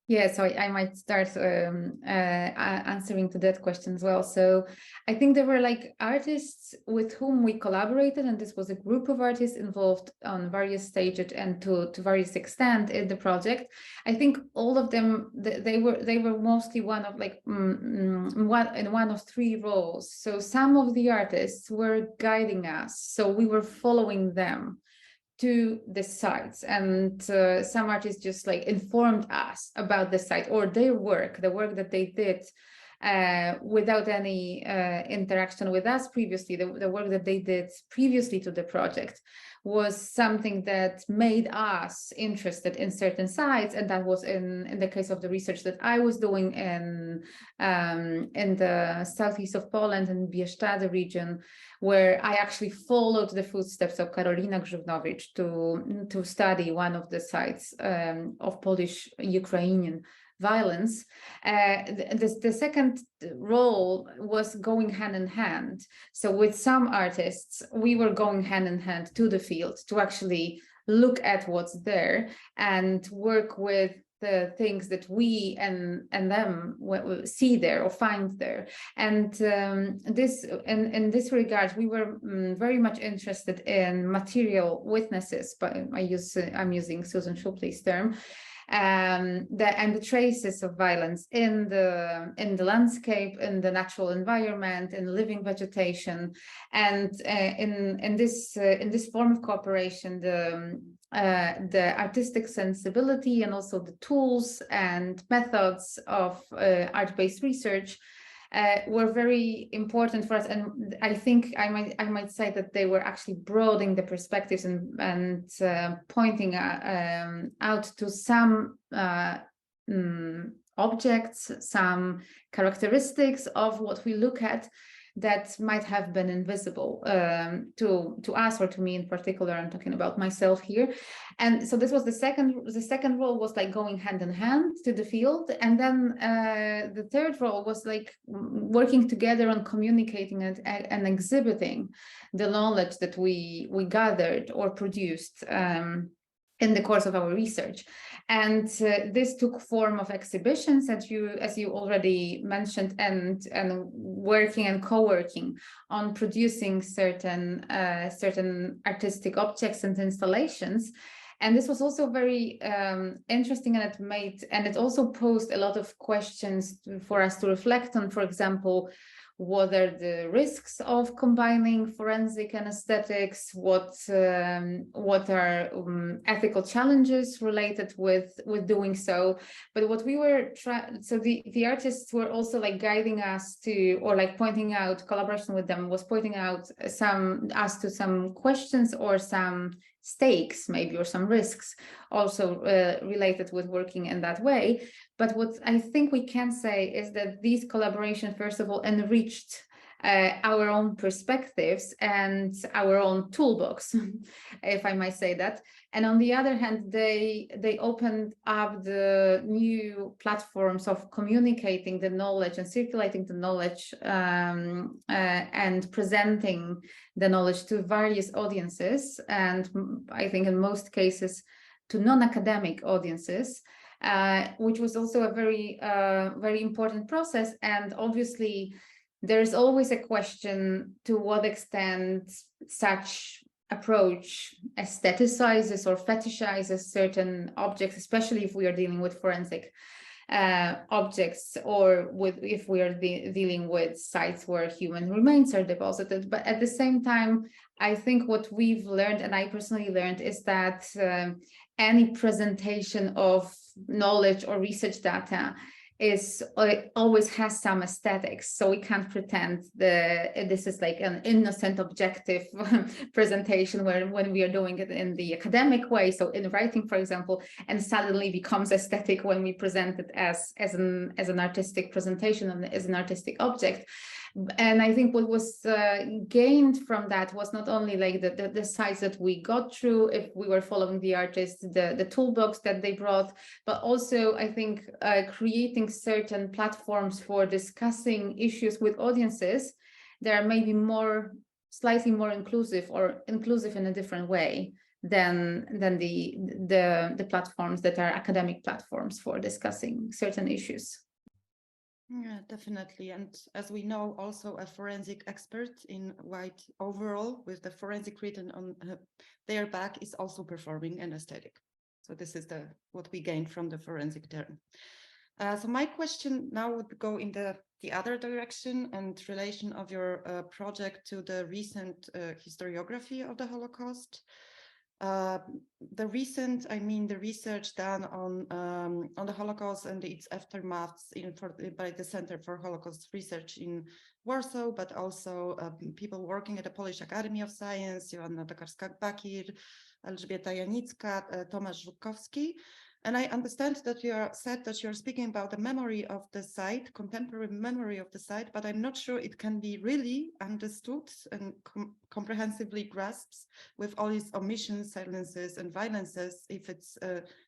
Yeah, so I might start answering to that question as well. So I think there were like artists with whom we collaborated, and this was a group of artists involved on various stages and to various extent in the project. I think all of them, they were mostly one of like one of three roles. So some of the artists were guiding us, so we were following them to the sites, and some artists just like informed us about the site or their work, the work that they did without any interaction with us previously. The work that they did previously to the project was something that made us interested in certain sites, and that was in the case of the research that I was doing in the southeast of Poland, in Bieszczady region, where I actually followed the footsteps of Karolina Grzybowska to study one of the sites of Polish-Ukrainian violence. The second role was going hand in hand. So with some artists, we were going hand in hand to the field to actually look at what's there and work with the things that we and them see there or find there. And in this regard, we were very much interested in material witnesses, but I'm using Susan Schupley's term, and the traces of violence in the landscape, in the natural environment, in living vegetation, and in this form of cooperation, the artistic sensibility and also the tools and methods of art-based research were very important for us, and I think I might say that they were actually broadening the perspectives and pointing out to some objects, some characteristics of what we look at that might have been invisible to us, or to me in particular. I'm talking about myself here. And so this was the second role, was like going hand in hand to the field. And then the third role was like working together on communicating and exhibiting the knowledge that we gathered or produced in the course of our research. And this took form of exhibitions, as you already mentioned, and working and co-working on producing certain artistic objects and installations. And this was also very interesting, and it also posed a lot of questions for us to reflect on. For example, what are the risks of combining forensic and aesthetics? What are ethical challenges related with doing so? But what we were so the artists were also like guiding us to, or like pointing out, collaboration with them was pointing out some questions or some stakes maybe, or some risks also related with working in that way. But what I think we can say is that these collaborations, first of all, enriched our own perspectives and our own toolbox, if I might say that. And on the other hand, they opened up the new platforms of communicating the knowledge and circulating the knowledge and presenting the knowledge to various audiences. And I think in most cases to non-academic audiences, which was also a very, very important process. And obviously, there's always a question to what extent such approach aestheticizes or fetishizes certain objects, especially if we are dealing with forensic objects, or if we are dealing with sites where human remains are deposited. But at the same time, I think what we've learned, and I personally learned, is that any presentation of knowledge or research data always has some aesthetics, so we can't pretend this is like an innocent objective presentation when we are doing it in the academic way, so in writing, for example, and suddenly becomes aesthetic when we present it as an artistic presentation and as an artistic object. And I think what was gained from that was not only like the sites that we got through, if we were following the artists, the toolbox that they brought, but also I think creating certain platforms for discussing issues with audiences that are maybe slightly more inclusive, or inclusive in a different way than the platforms that are academic platforms for discussing certain issues. Yeah, definitely. And as we know, also a forensic expert in white overall with the forensic written on their back is also performing an aesthetic. So this is what we gained from the forensic term. So my question now would go in the other direction and relation of your project to the recent historiography of the Holocaust. The research done on the Holocaust and its aftermaths by the Center for Holocaust Research in Warsaw, but also people working at the Polish Academy of Science, Joanna Tokarska-Bakir, Elżbieta Janicka, Tomasz Żukowski. And I understand that you're speaking about the memory of the site, contemporary memory of the site, but I'm not sure it can be really understood and comprehensively grasped with all its omissions, silences, and violences if it's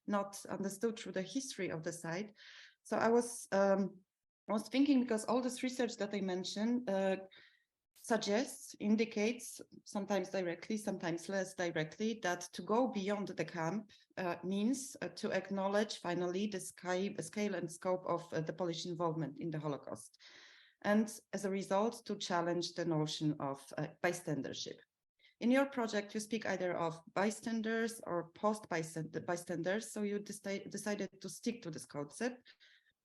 not understood through the history of the site. So I was thinking, because all this research that I mentioned indicates, sometimes directly, sometimes less directly, that to go beyond the camp means to acknowledge finally the scale and scope of the Polish involvement in the Holocaust. And as a result, to challenge the notion of bystandership. In your project, you speak either of bystanders or post-bystanders, so you decided to stick to this concept.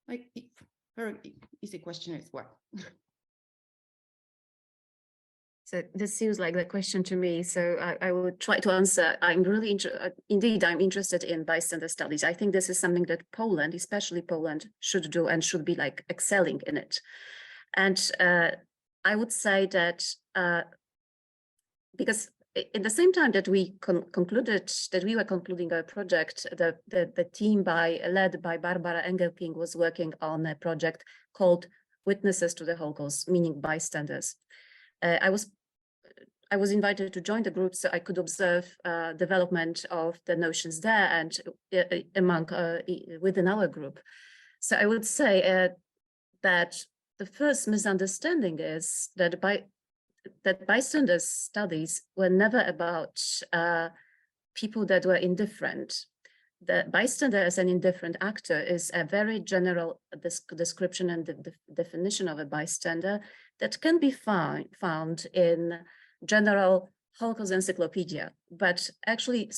Like, very easy question as well. So this seems like the question to me. So I will try to answer. I'm really I'm interested in bystander studies. I think this is something that Poland, especially Poland, should do and should be like excelling in it. And I would say that because at the same time that we concluded that we were concluding our project, the team led by Barbara Engelking was working on a project called Witnesses to the Holocaust, meaning bystanders. I was invited to join the group so I could observe development of the notions there and within our group. So I would say that the first misunderstanding is that bystander studies were never about people that were indifferent. The bystander as an indifferent actor is a very general description and the definition of a bystander that can be found in general Holocaust encyclopedia. But actually,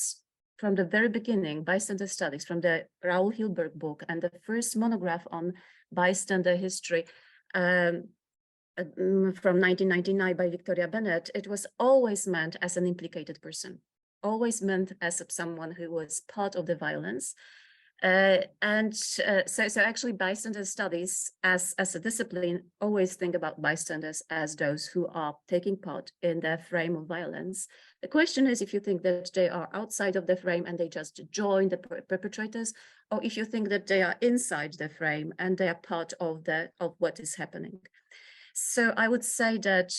from the very beginning, bystander studies, from the Raoul Hilberg book and the first monograph on bystander history from 1999 by Victoria Bennett, it was always meant as an implicated person, always meant as someone who was part of the violence. So actually bystander studies as a discipline always think about bystanders as those who are taking part in the frame of violence. The question is if you think that they are outside of the frame and they just join the perpetrators, or if you think that they are inside the frame and they are part of what is happening. So I would say that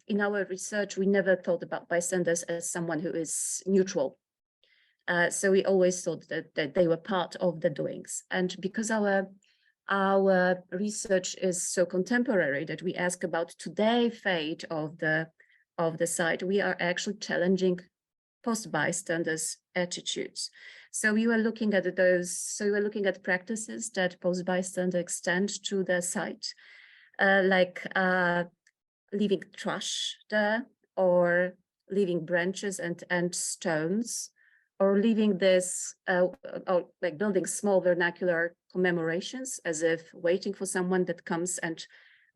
in our research, we never thought about bystanders as someone who is neutral. So we always thought that they were part of the doings. And because our research is so contemporary that we ask about today's fate of the site, we are actually challenging post-bystanders attitudes. So we were looking at practices that post-bystander extend to the site, like leaving trash there, or leaving branches and stones, or leaving this, or like building small vernacular commemorations as if waiting for someone that comes and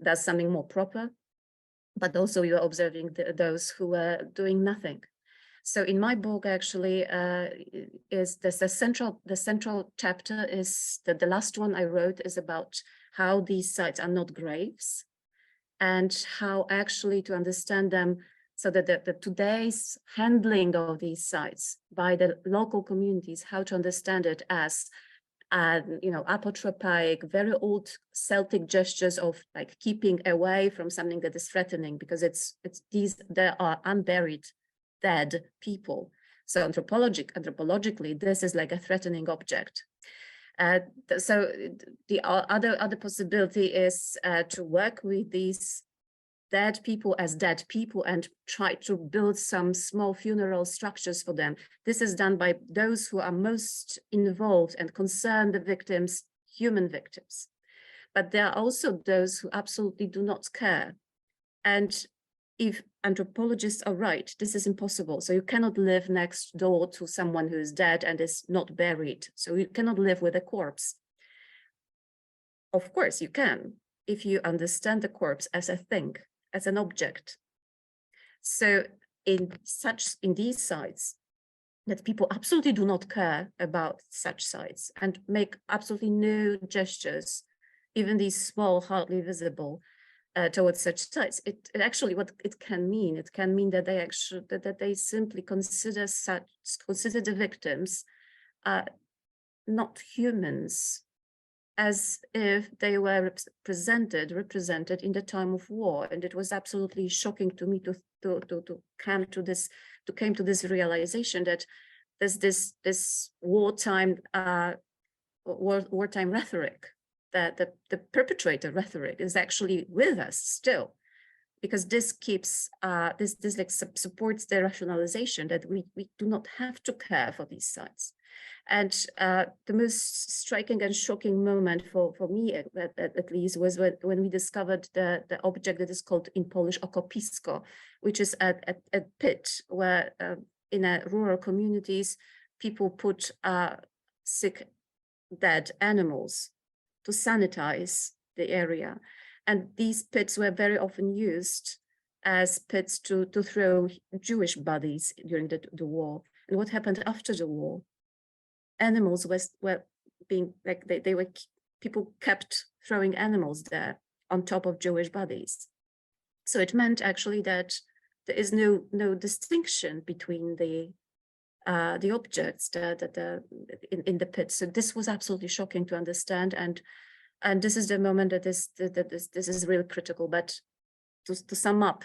does something more proper. But also you are observing those who were doing nothing. So in my book, actually, is this the central chapter is that the last one I wrote is about how these sites are not graves, and how actually to understand them, so that the today's handling of these sites by the local communities, how to understand it as apotropaic, very old Celtic gestures of like keeping away from something that is threatening, because there are unburied dead people. So anthropologically, this is like a threatening object. So the other possibility is to work with these dead people as dead people and try to build some small funeral structures for them. This is done by those who are most involved and concern the victims, human victims. But there are also those who absolutely do not care. And if anthropologists are right, this is impossible. So you cannot live next door to someone who is dead and is not buried. So you cannot live with a corpse. Of course you can, if you understand the corpse as a thing, as an object. So in these sites, that people absolutely do not care about such sites and make absolutely no gestures, even these small, hardly visible, towards such sites. It actually, what it can mean that they actually that they simply consider the victims not humans, as if they were represented in the time of war. And it was absolutely shocking to me to come to this realization that there's this wartime rhetoric, that the perpetrator rhetoric is actually with us still, because this keeps this like supports the rationalization that we do not have to care for these sites. And the most striking and shocking moment for me, at least, was when we discovered the object that is called in Polish okopisko, which is a pit where in rural communities people put sick, dead animals to sanitize the area. And these pits were very often used as pits to throw Jewish bodies during the war. And what happened after the war? Animals were being, like, they were, people kept throwing animals there on top of Jewish bodies. So it meant actually that there is no distinction between the objects in the pit. So this was absolutely shocking to understand, and this is the moment that this is really critical. But to sum up,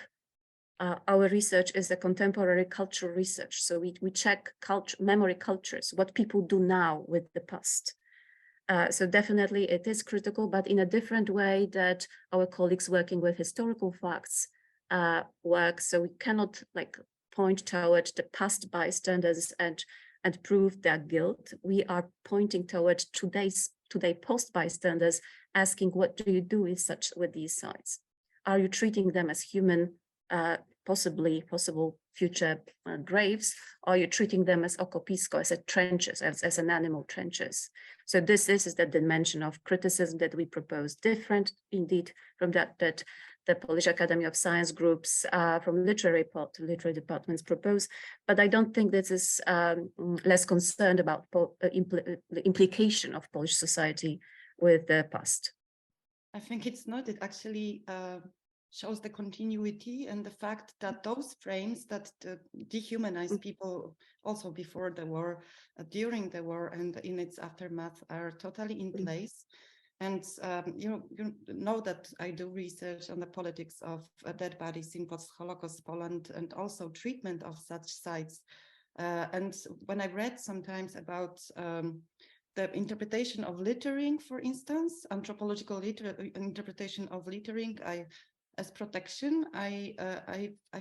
our research is a contemporary cultural research. So we check memory cultures, what people do now with the past. So definitely it is critical, but in a different way that our colleagues working with historical facts work. So we cannot like point toward the past bystanders and prove their guilt. We are pointing toward today post bystanders, asking, what do you do with these sites? Are you treating them as human, possible future graves? Are you treating them as okopisko, as trenches, as an animal trenches? So this is the dimension of criticism that we propose, different indeed from that the Polish Academy of Science groups from literary departments propose. But I don't think this is less concerned about the implication of Polish society with the past. I think it's not. It actually shows the continuity and the fact that those frames that dehumanize people also before the war, during the war, and in its aftermath are totally in place. And you know that I do research on the politics of dead bodies in post-Holocaust Poland and also treatment of such sites. And when I read sometimes about the interpretation of littering, for instance, anthropological interpretation of littering, as protection, I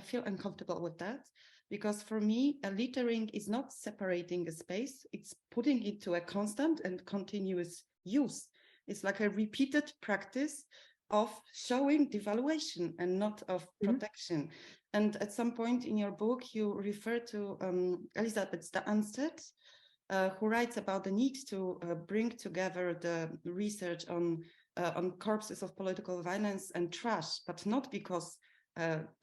feel uncomfortable with that, because for me, a littering is not separating a space; it's putting it to a constant and continuous use. It's like a repeated practice of showing devaluation and not of protection. And at some point in your book, you refer to Elizabeth Stanstead, who writes about the need to bring together the research on corpses of political violence and trash, but not because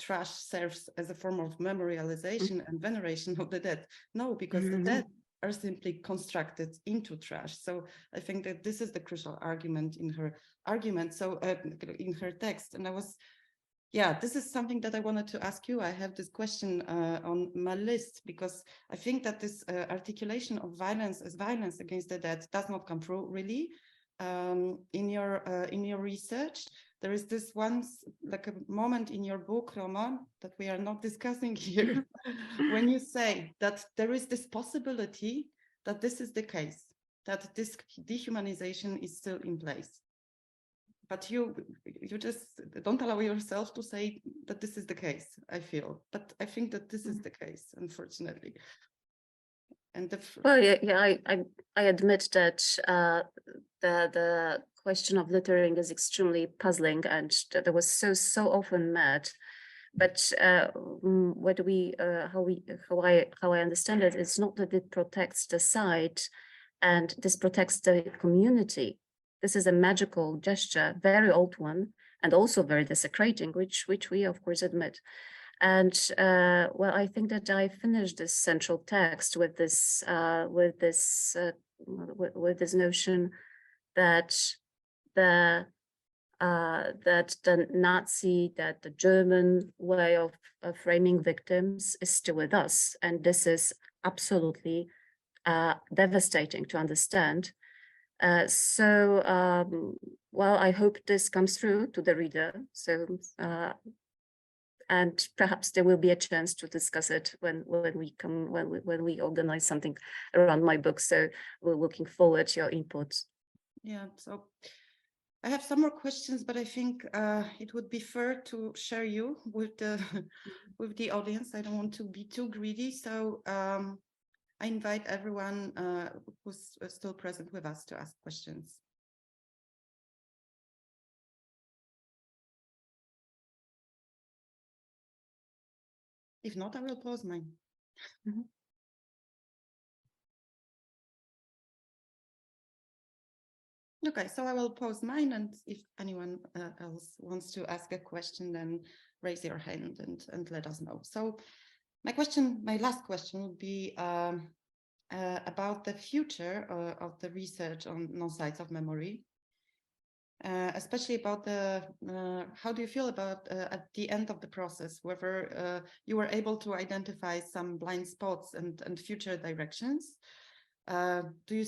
trash serves as a form of memorialization and veneration of the dead. No, because the dead are simply constructed into trash. So I think that this is the crucial argument in her argument. So in her text, and this is something that I wanted to ask you. I have this question on my list, because I think that this articulation of violence as violence against the dead does not come through really in your research. There is this like a moment in your book, Roma, that we are not discussing here, when you say that there is this possibility that this is the case, that this dehumanization is still in place. But you just don't allow yourself to say that this is the case, I feel. But I think that this is the case, unfortunately. And I admit that the question of littering is extremely puzzling, and that was so often met. But how I understand it, it's not that it protects the site, and this protects the community. This is a magical gesture, very old one, and also very desecrating, which we of course admit. And well, I think that I finished this central text with this notion that the German way of framing victims is still with us, and this is absolutely devastating to understand. Well, I hope this comes through to the reader. So, and perhaps there will be a chance to discuss it when we organize something around my book. So we're looking forward to your input. Yeah. So I have some more questions, but I think it would be fair to share you with the with the audience. I don't want to be too greedy, so I invite everyone who's still present with us to ask questions. If not, I will pause mine. Okay, so I will pause mine, and if anyone else wants to ask a question, then raise your hand and let us know. So my last question would be about the future of the research on non-sites of memory, especially about the, how do you feel about at the end of the process, whether you were able to identify some blind spots and future directions? Do you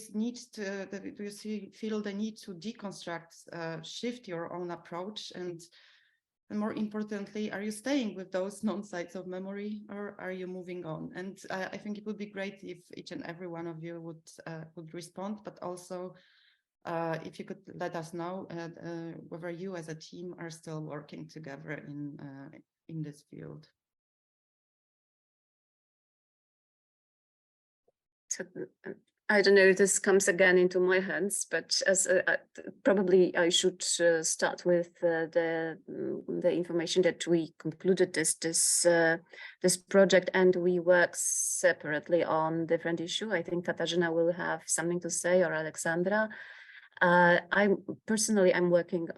feel the need to deconstruct, shift your own approach, and more importantly, are you staying with those non-sites of memory, or are you moving on? And I think it would be great if each and every one of you would respond, but also if you could let us know whether you as a team are still working together in this field. So, I don't know if this comes again into my hands, but as probably I should start with the information that we concluded this project, and we work separately on different issues. I think Katarzyna will have something to say, or Aleksandra. I'm working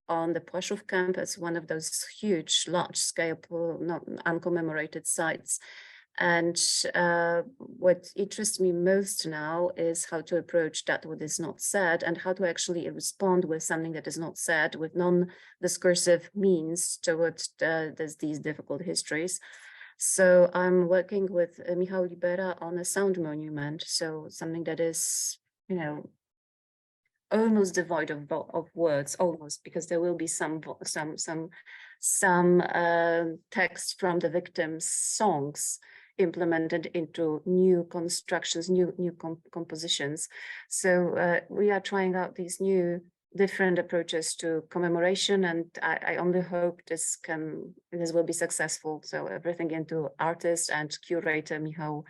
on the Płaszów camp as one of those huge, large-scale, uncommemorated sites. And what interests me most now is how to approach that what is not said, and how to actually respond with something that is not said, with non-discursive means towards these difficult histories. So I'm working with Michał Libera on a sound monument, so something that is, almost devoid of words, almost, because there will be some text from the victims' songs implemented into new constructions, new compositions. So we are trying out these new different approaches to commemoration, and I only hope this will be successful. So everything into artist and curator Michał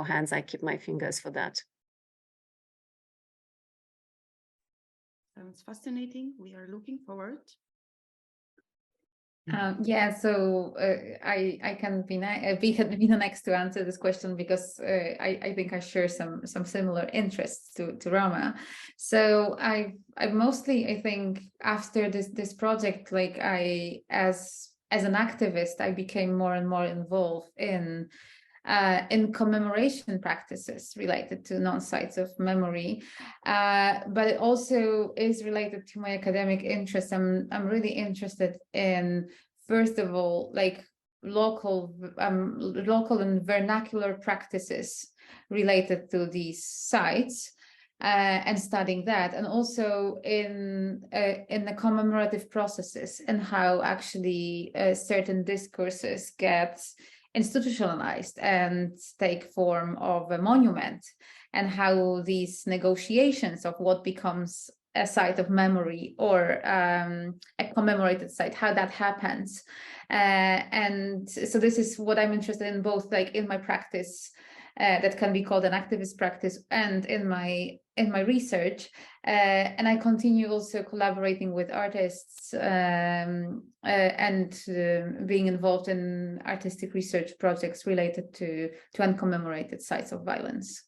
hands. I keep my fingers for that. Sounds fascinating. We are looking forward. Yeah, so I can be the next to answer this question, because I think I share some similar interests to Roma. So I mostly, I think, after this project, like as an activist, I became more and more involved in commemoration practices related to non-sites of memory, but it also is related to my academic interests. I'm really interested in, first of all, like local and vernacular practices related to these sites, and studying that, and also in the commemorative processes, and how actually certain discourses get institutionalized and take form of a monument, and how these negotiations of what becomes a site of memory or a commemorated site, how that happens. And so this is what I'm interested in, both like in my practice that can be called an activist practice, and in my research, and I continue also collaborating with artists and being involved in artistic research projects related to uncommemorated sites of violence.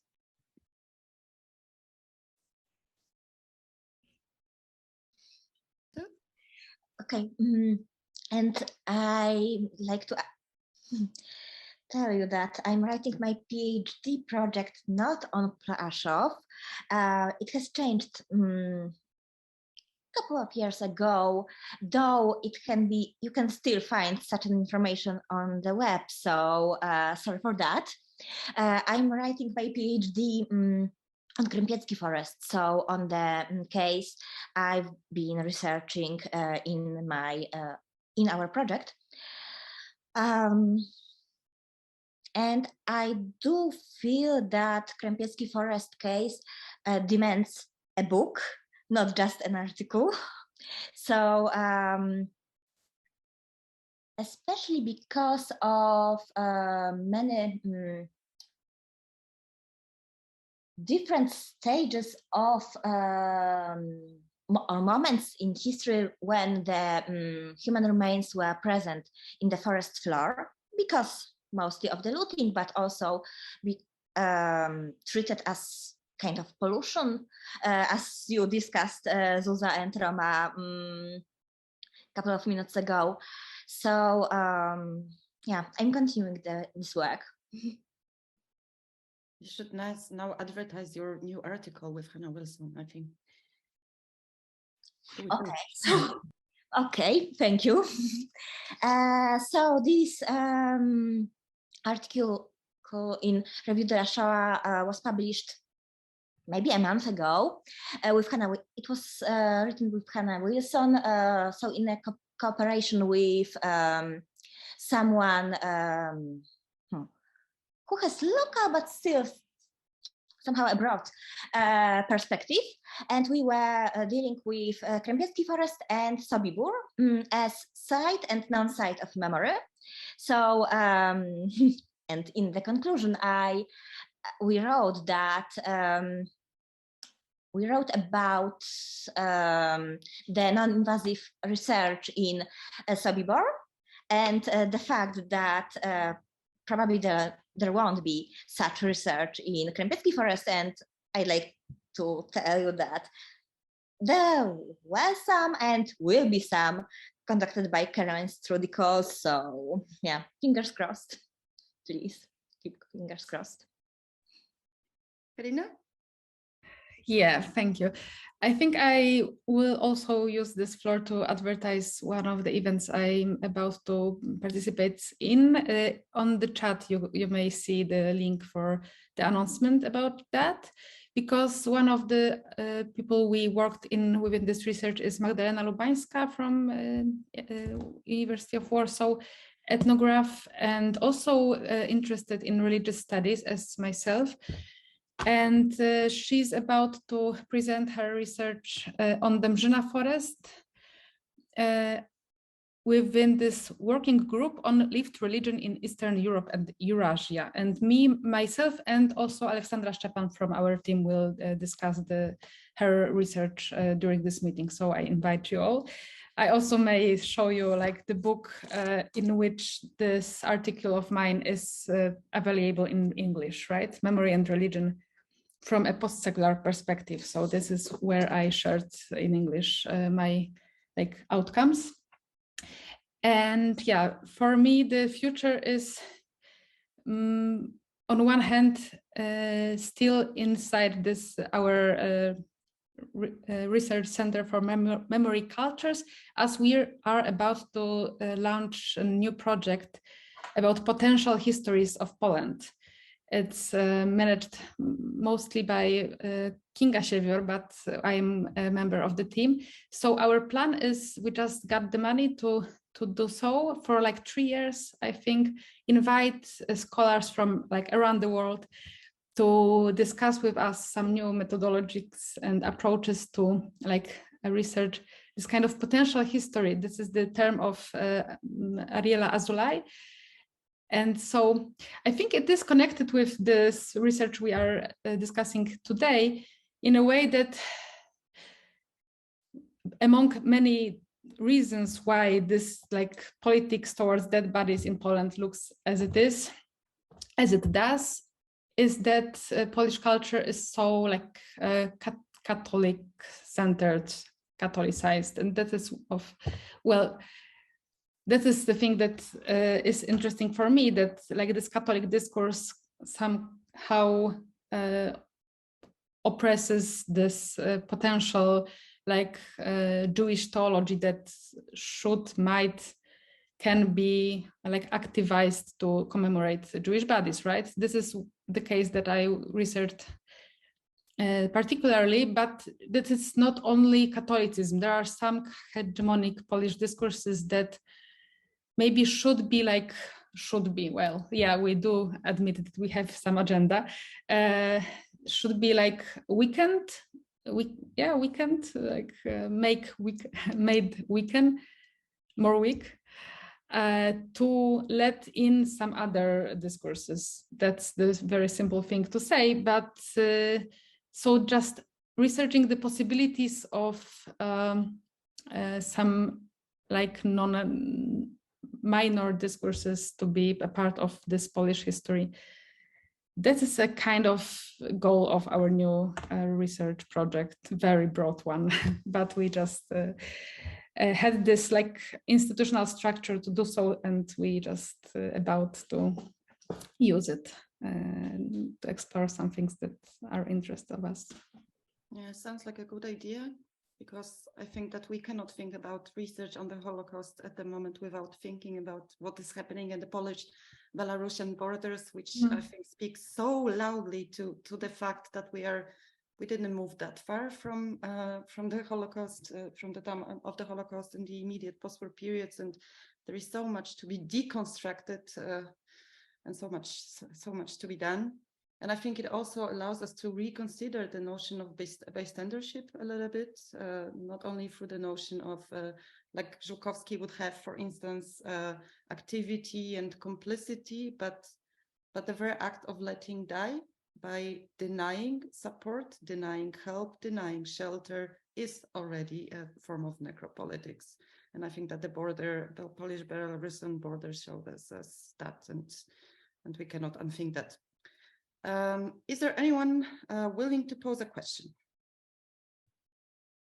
Okay, and I like to tell you that I'm writing my PhD project not on Plaszów. It has changed couple of years ago, though it can be, you can still find such an information on the web. So sorry for that. I'm writing my PhD on Krępiecki Forest. So on the case I've been researching in our project. And I do feel that Krępiecki Forest case demands a book, not just an article. So especially because of many different stages of or moments in history when the human remains were present in the forest floor, because mostly of the looting, but also be treated as kind of pollution, as you discussed, Zuza and Roma, a couple of minutes ago. So yeah, I'm continuing this work. You should now advertise your new article with Hannah Wilson, I think. Okay, so okay, thank you. So this article in Revue de la Shoah was published maybe a month ago with Hannah. It was written with Hannah Wilson, so in a cooperation with someone who has local but still somehow a broad perspective. And we were dealing with Krępiecki Forest and Sobibór as site and non-site of memory. So, and in the conclusion, we wrote that we wrote about the non-invasive research in Sobibór and the fact that probably there won't be such research in Krępiecki Forest, and I'd like to tell you that there were some and will be some conducted by Karina Jarzyńska. So yeah, fingers crossed. Please keep fingers crossed. Karina? Yeah, thank you. I think I will also use this floor to advertise one of the events I'm about to participate in. On the chat, you may see the link for the announcement about that, because one of the people we worked within this research is Magdalena Lubańska from University of Warsaw, ethnograph, and also interested in religious studies as myself. And she's about to present her research on the Mrzyna forest within this working group on lived religion in Eastern Europe and Eurasia. And myself, and also Aleksandra Szczepan from our team will discuss her research during this meeting. So I invite you all. I also may show you like the book in which this article of mine is available in English, right? Memory and Religion from a post-secular perspective. So this is where I shared in English my outcomes. And yeah, for me, the future is on one hand, still inside this, our research center for memory cultures, as we are about to launch a new project about potential histories of Poland. It's managed mostly by Kinga Siewior, but I'm a member of the team. So our plan is, we just got the money to do so for like 3 years, I think, invite scholars from like around the world to discuss with us some new methodologies and approaches to like research this kind of potential history. This is the term of Ariela Azulay. And so I think it is connected with this research we are discussing today in a way that, among many reasons why this like politics towards dead bodies in Poland looks as it does, is that Polish culture is so like Catholic centered, Catholicized, and that is of, well, that is the thing that is interesting for me, that like this Catholic discourse somehow oppresses this potential like Jewish theology that can be like activized to commemorate Jewish bodies, right? This is the case that I researched particularly, but that is not only Catholicism. There are some hegemonic Polish discourses that maybe well, yeah, we do admit that we have some agenda, should be like weakened, made weaken, more weak, to let in some other discourses. That's the very simple thing to say, but so just researching the possibilities of some like minor discourses to be a part of this Polish history. That is a kind of goal of our new research project, very broad one, but we just had this like institutional structure to do so, and we just about to use it to explore some things that are interest of us. Yeah, sounds like a good idea, because I think that we cannot think about research on the Holocaust at the moment without thinking about what is happening in the Polish-Belarusian borders, which I think speaks so loudly to the fact that we didn't move that far from the Holocaust, from the time of the Holocaust in the immediate post-war periods, and there is so much to be deconstructed and so much to be done. And I think it also allows us to reconsider the notion of bystandership a little bit, not only through the notion of, like Żukowski would have, for instance, activity and complicity, but the very act of letting die by denying support, denying help, denying shelter is already a form of necropolitics. And I think that the Polish-Belarusian border shows us that, and we cannot unthink that. Is there anyone willing to pose a question?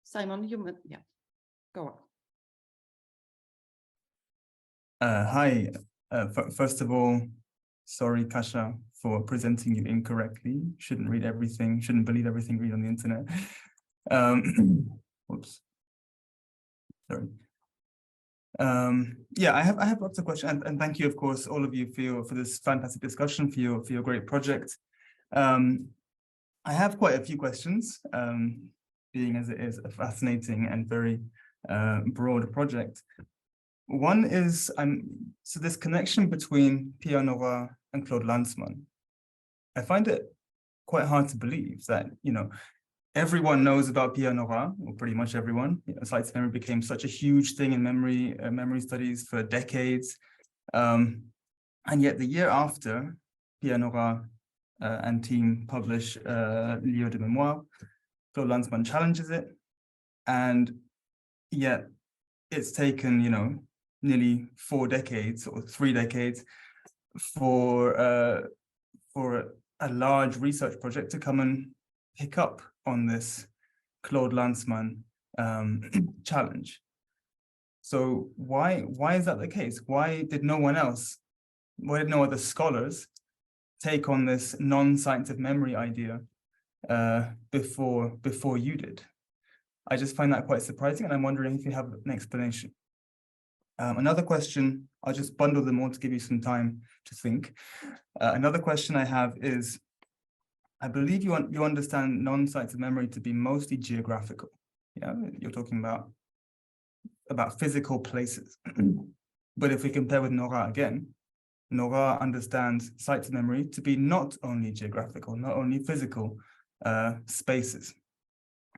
Simon, yeah, go on. Hi, first of all, sorry, Kasia, for presenting you incorrectly. Shouldn't believe everything read on the internet. Whoops. Sorry. Yeah, I have lots of questions, and thank you, of course, all of you for this fantastic discussion, for your great project. I have quite a few questions, being as it is a fascinating and very broad project. One is, so this connection between Pierre Nora and Claude Lanzmann. I find it quite hard to believe that, everyone knows about Pierre Nora, or pretty much everyone. Sites of memory became such a huge thing in memory studies for decades. And yet the year after Pierre Nora and team publish Livre de Mémoire, Claude Lanzmann challenges it. And yet it's taken, nearly 4 decades or 3 decades for a large research project to come and pick up on this Claude Lanzmann challenge. So why is that the case? Why did no other scholars take on this non-science of memory idea before you did? I just find that quite surprising, and I'm wondering if you have an explanation. Another question, I'll just bundle them all to give you some time to think. Another question I have is, I believe you understand non-science of memory to be mostly geographical. Yeah, you're talking about physical places. But if we compare with Nora again, Nora understands sites of memory to be not only geographical, not only physical spaces.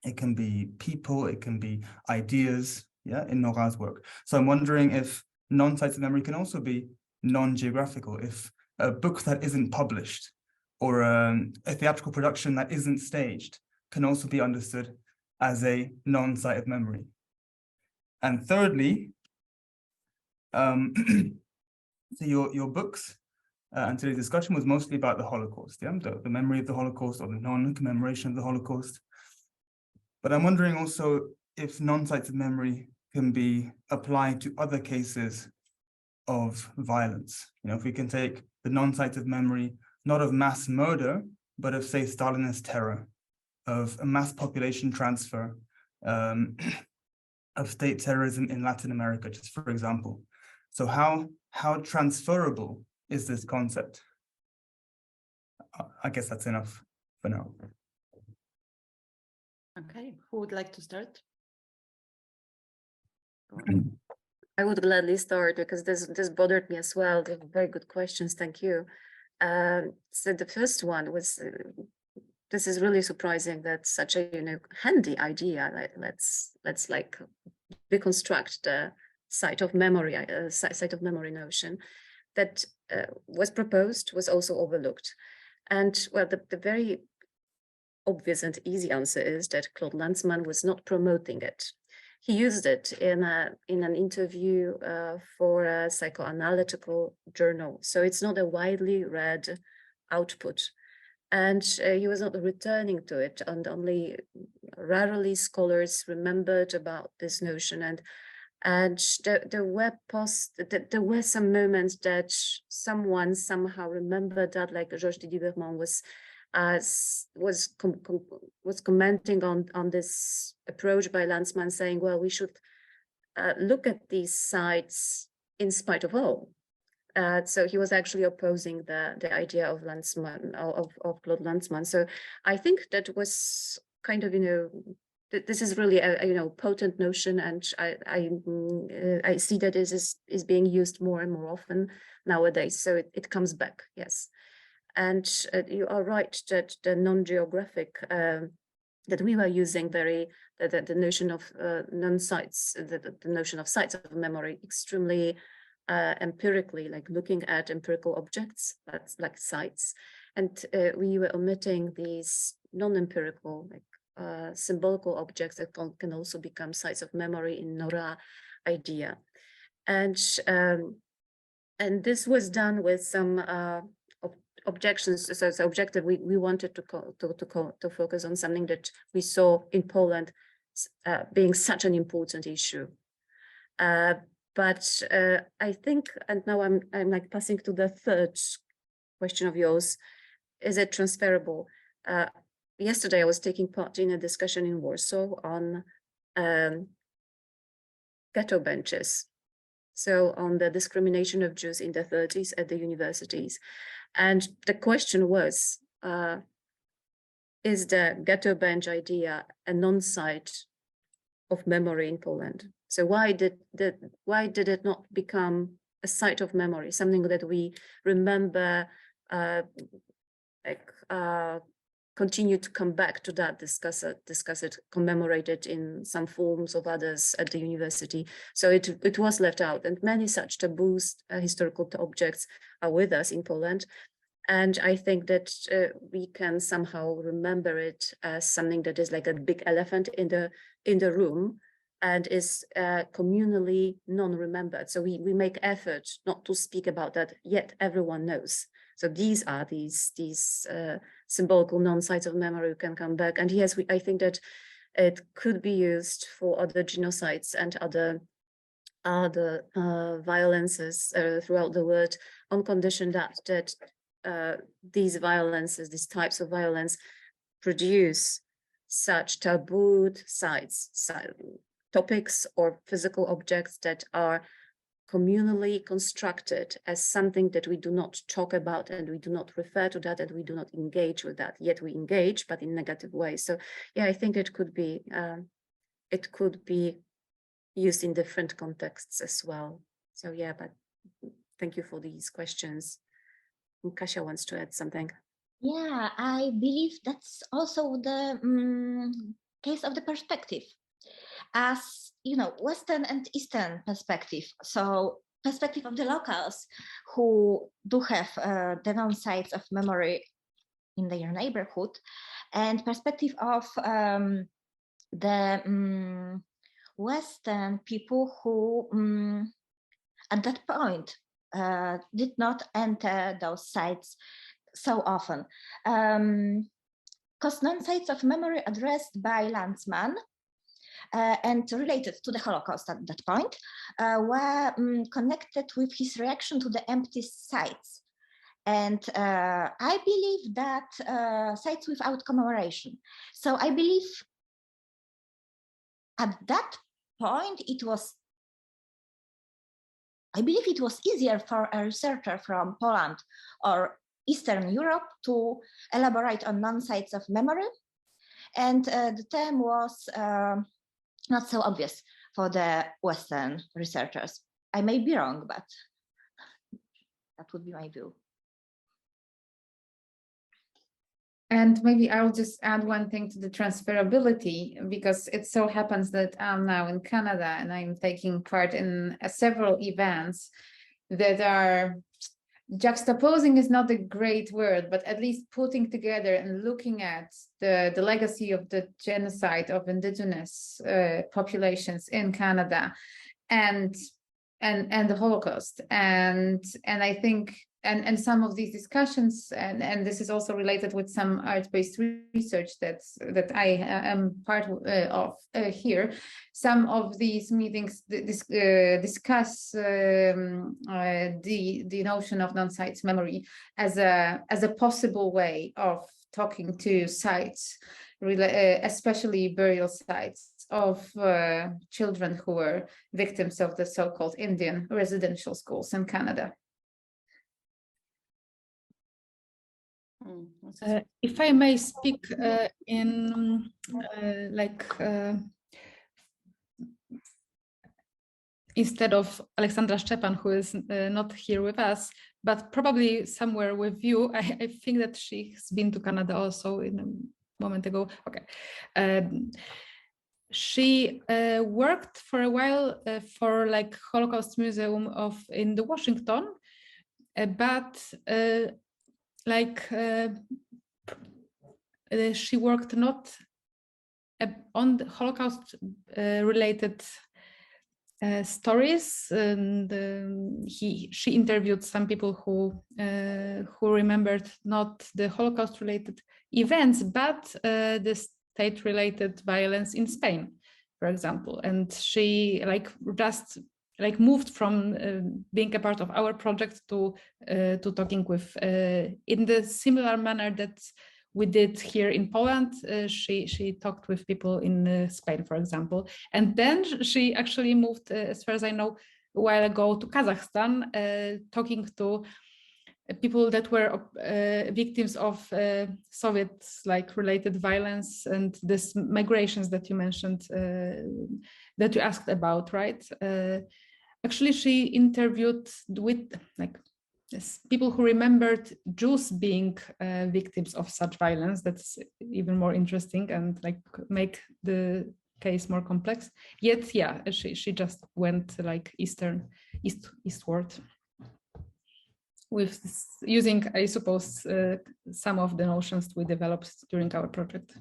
It can be people, it can be ideas, yeah, in Nora's work. So I'm wondering if non-sites of memory can also be non-geographical, if a book that isn't published or a theatrical production that isn't staged can also be understood as a non-site of memory. And thirdly, so your books and today's discussion was mostly about the Holocaust, yeah? The memory of the Holocaust or the non-commemoration of the Holocaust. But I'm wondering also if non-sites of memory can be applied to other cases of violence. If we can take the non-sites of memory, not of mass murder, but of, say, Stalinist terror, of a mass population transfer, of state terrorism in Latin America, just for example. So how transferable is this concept? I guess that's enough for now. Okay, who would like to start? I would gladly start because this bothered me as well. They're very good questions. Thank you. So the first one was, this is really surprising that such a handy idea. Let's like reconstruct the site of memory notion that was proposed, was also overlooked. And well, the very obvious and easy answer is that Claude Lanzmann was not promoting it. He used it in an interview for a psychoanalytical journal. So it's not a widely read output. And he was not returning to it, and only rarely scholars remembered about this notion. And there were some moments that someone somehow remembered that, like Georges de Duverman was commenting on this approach by Lanzmann, saying, well, we should look at these sites in spite of all. So he was actually opposing the idea of Lanzmann, of Claude Lanzmann. So I think that was kind of, this is really a potent notion, and I see that this is being used more and more often nowadays. So it comes back, yes. And you are right that the non-geographic that we were using the notion of non-sites, the notion of sites of memory, extremely empirically, like looking at empirical objects, that's like sites, and we were omitting these non-empirical, like symbolical objects that can also become sites of memory in Nora idea, and this was done with some objections. So objective, we wanted to focus on something that we saw in Poland being such an important issue. But I think, and now I'm like passing to the third question of yours, is it transferable? Yesterday I was taking part in a discussion in Warsaw on ghetto benches. So on the discrimination of Jews in the 30s at the universities. And the question was, is the ghetto bench idea a non-site of memory in Poland? So why did it not become a site of memory, something that we remember, continue to come back to that, discuss it, commemorate it in some forms of others at the university. So it was left out, and many such taboos, historical objects are with us in Poland. And I think that we can somehow remember it as something that is like a big elephant in the room, and is communally non-remembered. So we make effort not to speak about that, yet everyone knows. So these are these symbolical non-sites of memory who can come back. And yes, I think that it could be used for other genocides and other violences throughout the world, on condition that these violences, these types of violence, produce such tabooed sites, topics or physical objects that are communally constructed as something that we do not talk about, and we do not refer to that, and we do not engage with that, yet we engage, but in negative ways. So yeah, I think it could be used in different contexts as well. So yeah, but thank you for these questions. And Kasia wants to add something. Yeah, I believe that's also the case of the perspective. As you know, Western and Eastern perspective. So perspective of the locals who do have the non-sites of memory in their neighborhood, and perspective of the Western people who at that point did not enter those sites so often. Because non-sites of memory addressed by Lanzmann and related to the Holocaust at that point, were connected with his reaction to the empty sites. And I believe that sites without commemoration. So I believe at that point, I believe it was easier for a researcher from Poland or Eastern Europe to elaborate on non-sites of memory. And the term was not so obvious for the Western researchers. I may be wrong, but that would be my view. And maybe I'll just add one thing to the transferability, because it so happens that I'm now in Canada and I'm taking part in several events that are juxtaposing is not a great word, but at least putting together and looking at the legacy of the genocide of Indigenous populations in Canada and the Holocaust. And I think and some of these discussions, and this is also related with some art-based research that I am part of here. Some of these meetings discuss the notion of non-sites memory as a possible way of talking to sites, especially burial sites of children who were victims of the so-called Indian residential schools in Canada. If I may speak instead of Aleksandra Szczepan, who is not here with us, but probably somewhere with you, I think that she's been to Canada also in a moment ago. Okay. She worked for a while for like Holocaust Museum in the Washington, but she worked not on the Holocaust related stories, and she interviewed some people who remembered not the Holocaust related events, but the state related violence in Spain, for example. And she moved from being a part of our project to talking with in the similar manner that we did here in Poland. She talked with people in Spain, for example, and then she actually moved, as far as I know, a while ago to Kazakhstan, talking to people that were victims of Soviet related violence and this migrations that you mentioned, that you asked about, right? Actually, she interviewed with people who remembered Jews being victims of such violence. That's even more interesting and make the case more complex. Yet, yeah, she just went eastward with using, I suppose, some of the notions we developed during our project.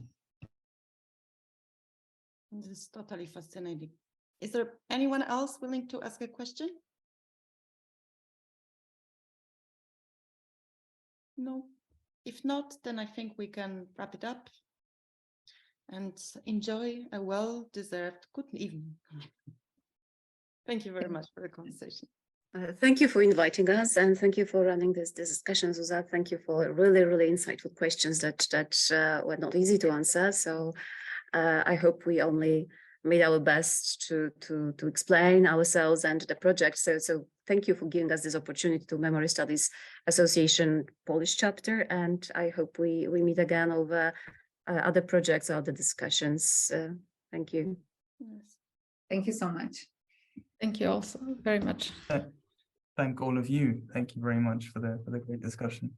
This is totally fascinating. Is there anyone else willing to ask a question? No. If not, then I think we can wrap it up and enjoy a well-deserved good evening. Thank you very much for the conversation. Thank you for inviting us, and thank you for running this discussion, Zuzanna. Thank you for really, really insightful questions that were not easy to answer. So I hope we only made our best to explain ourselves and the project. So thank you for giving us this opportunity to Memory Studies Association Polish chapter, and I hope we meet again over other projects or other discussions. Thank you. Yes. Thank you so much. Thank you also very much. Thank all of you. Thank you very much for the great discussion.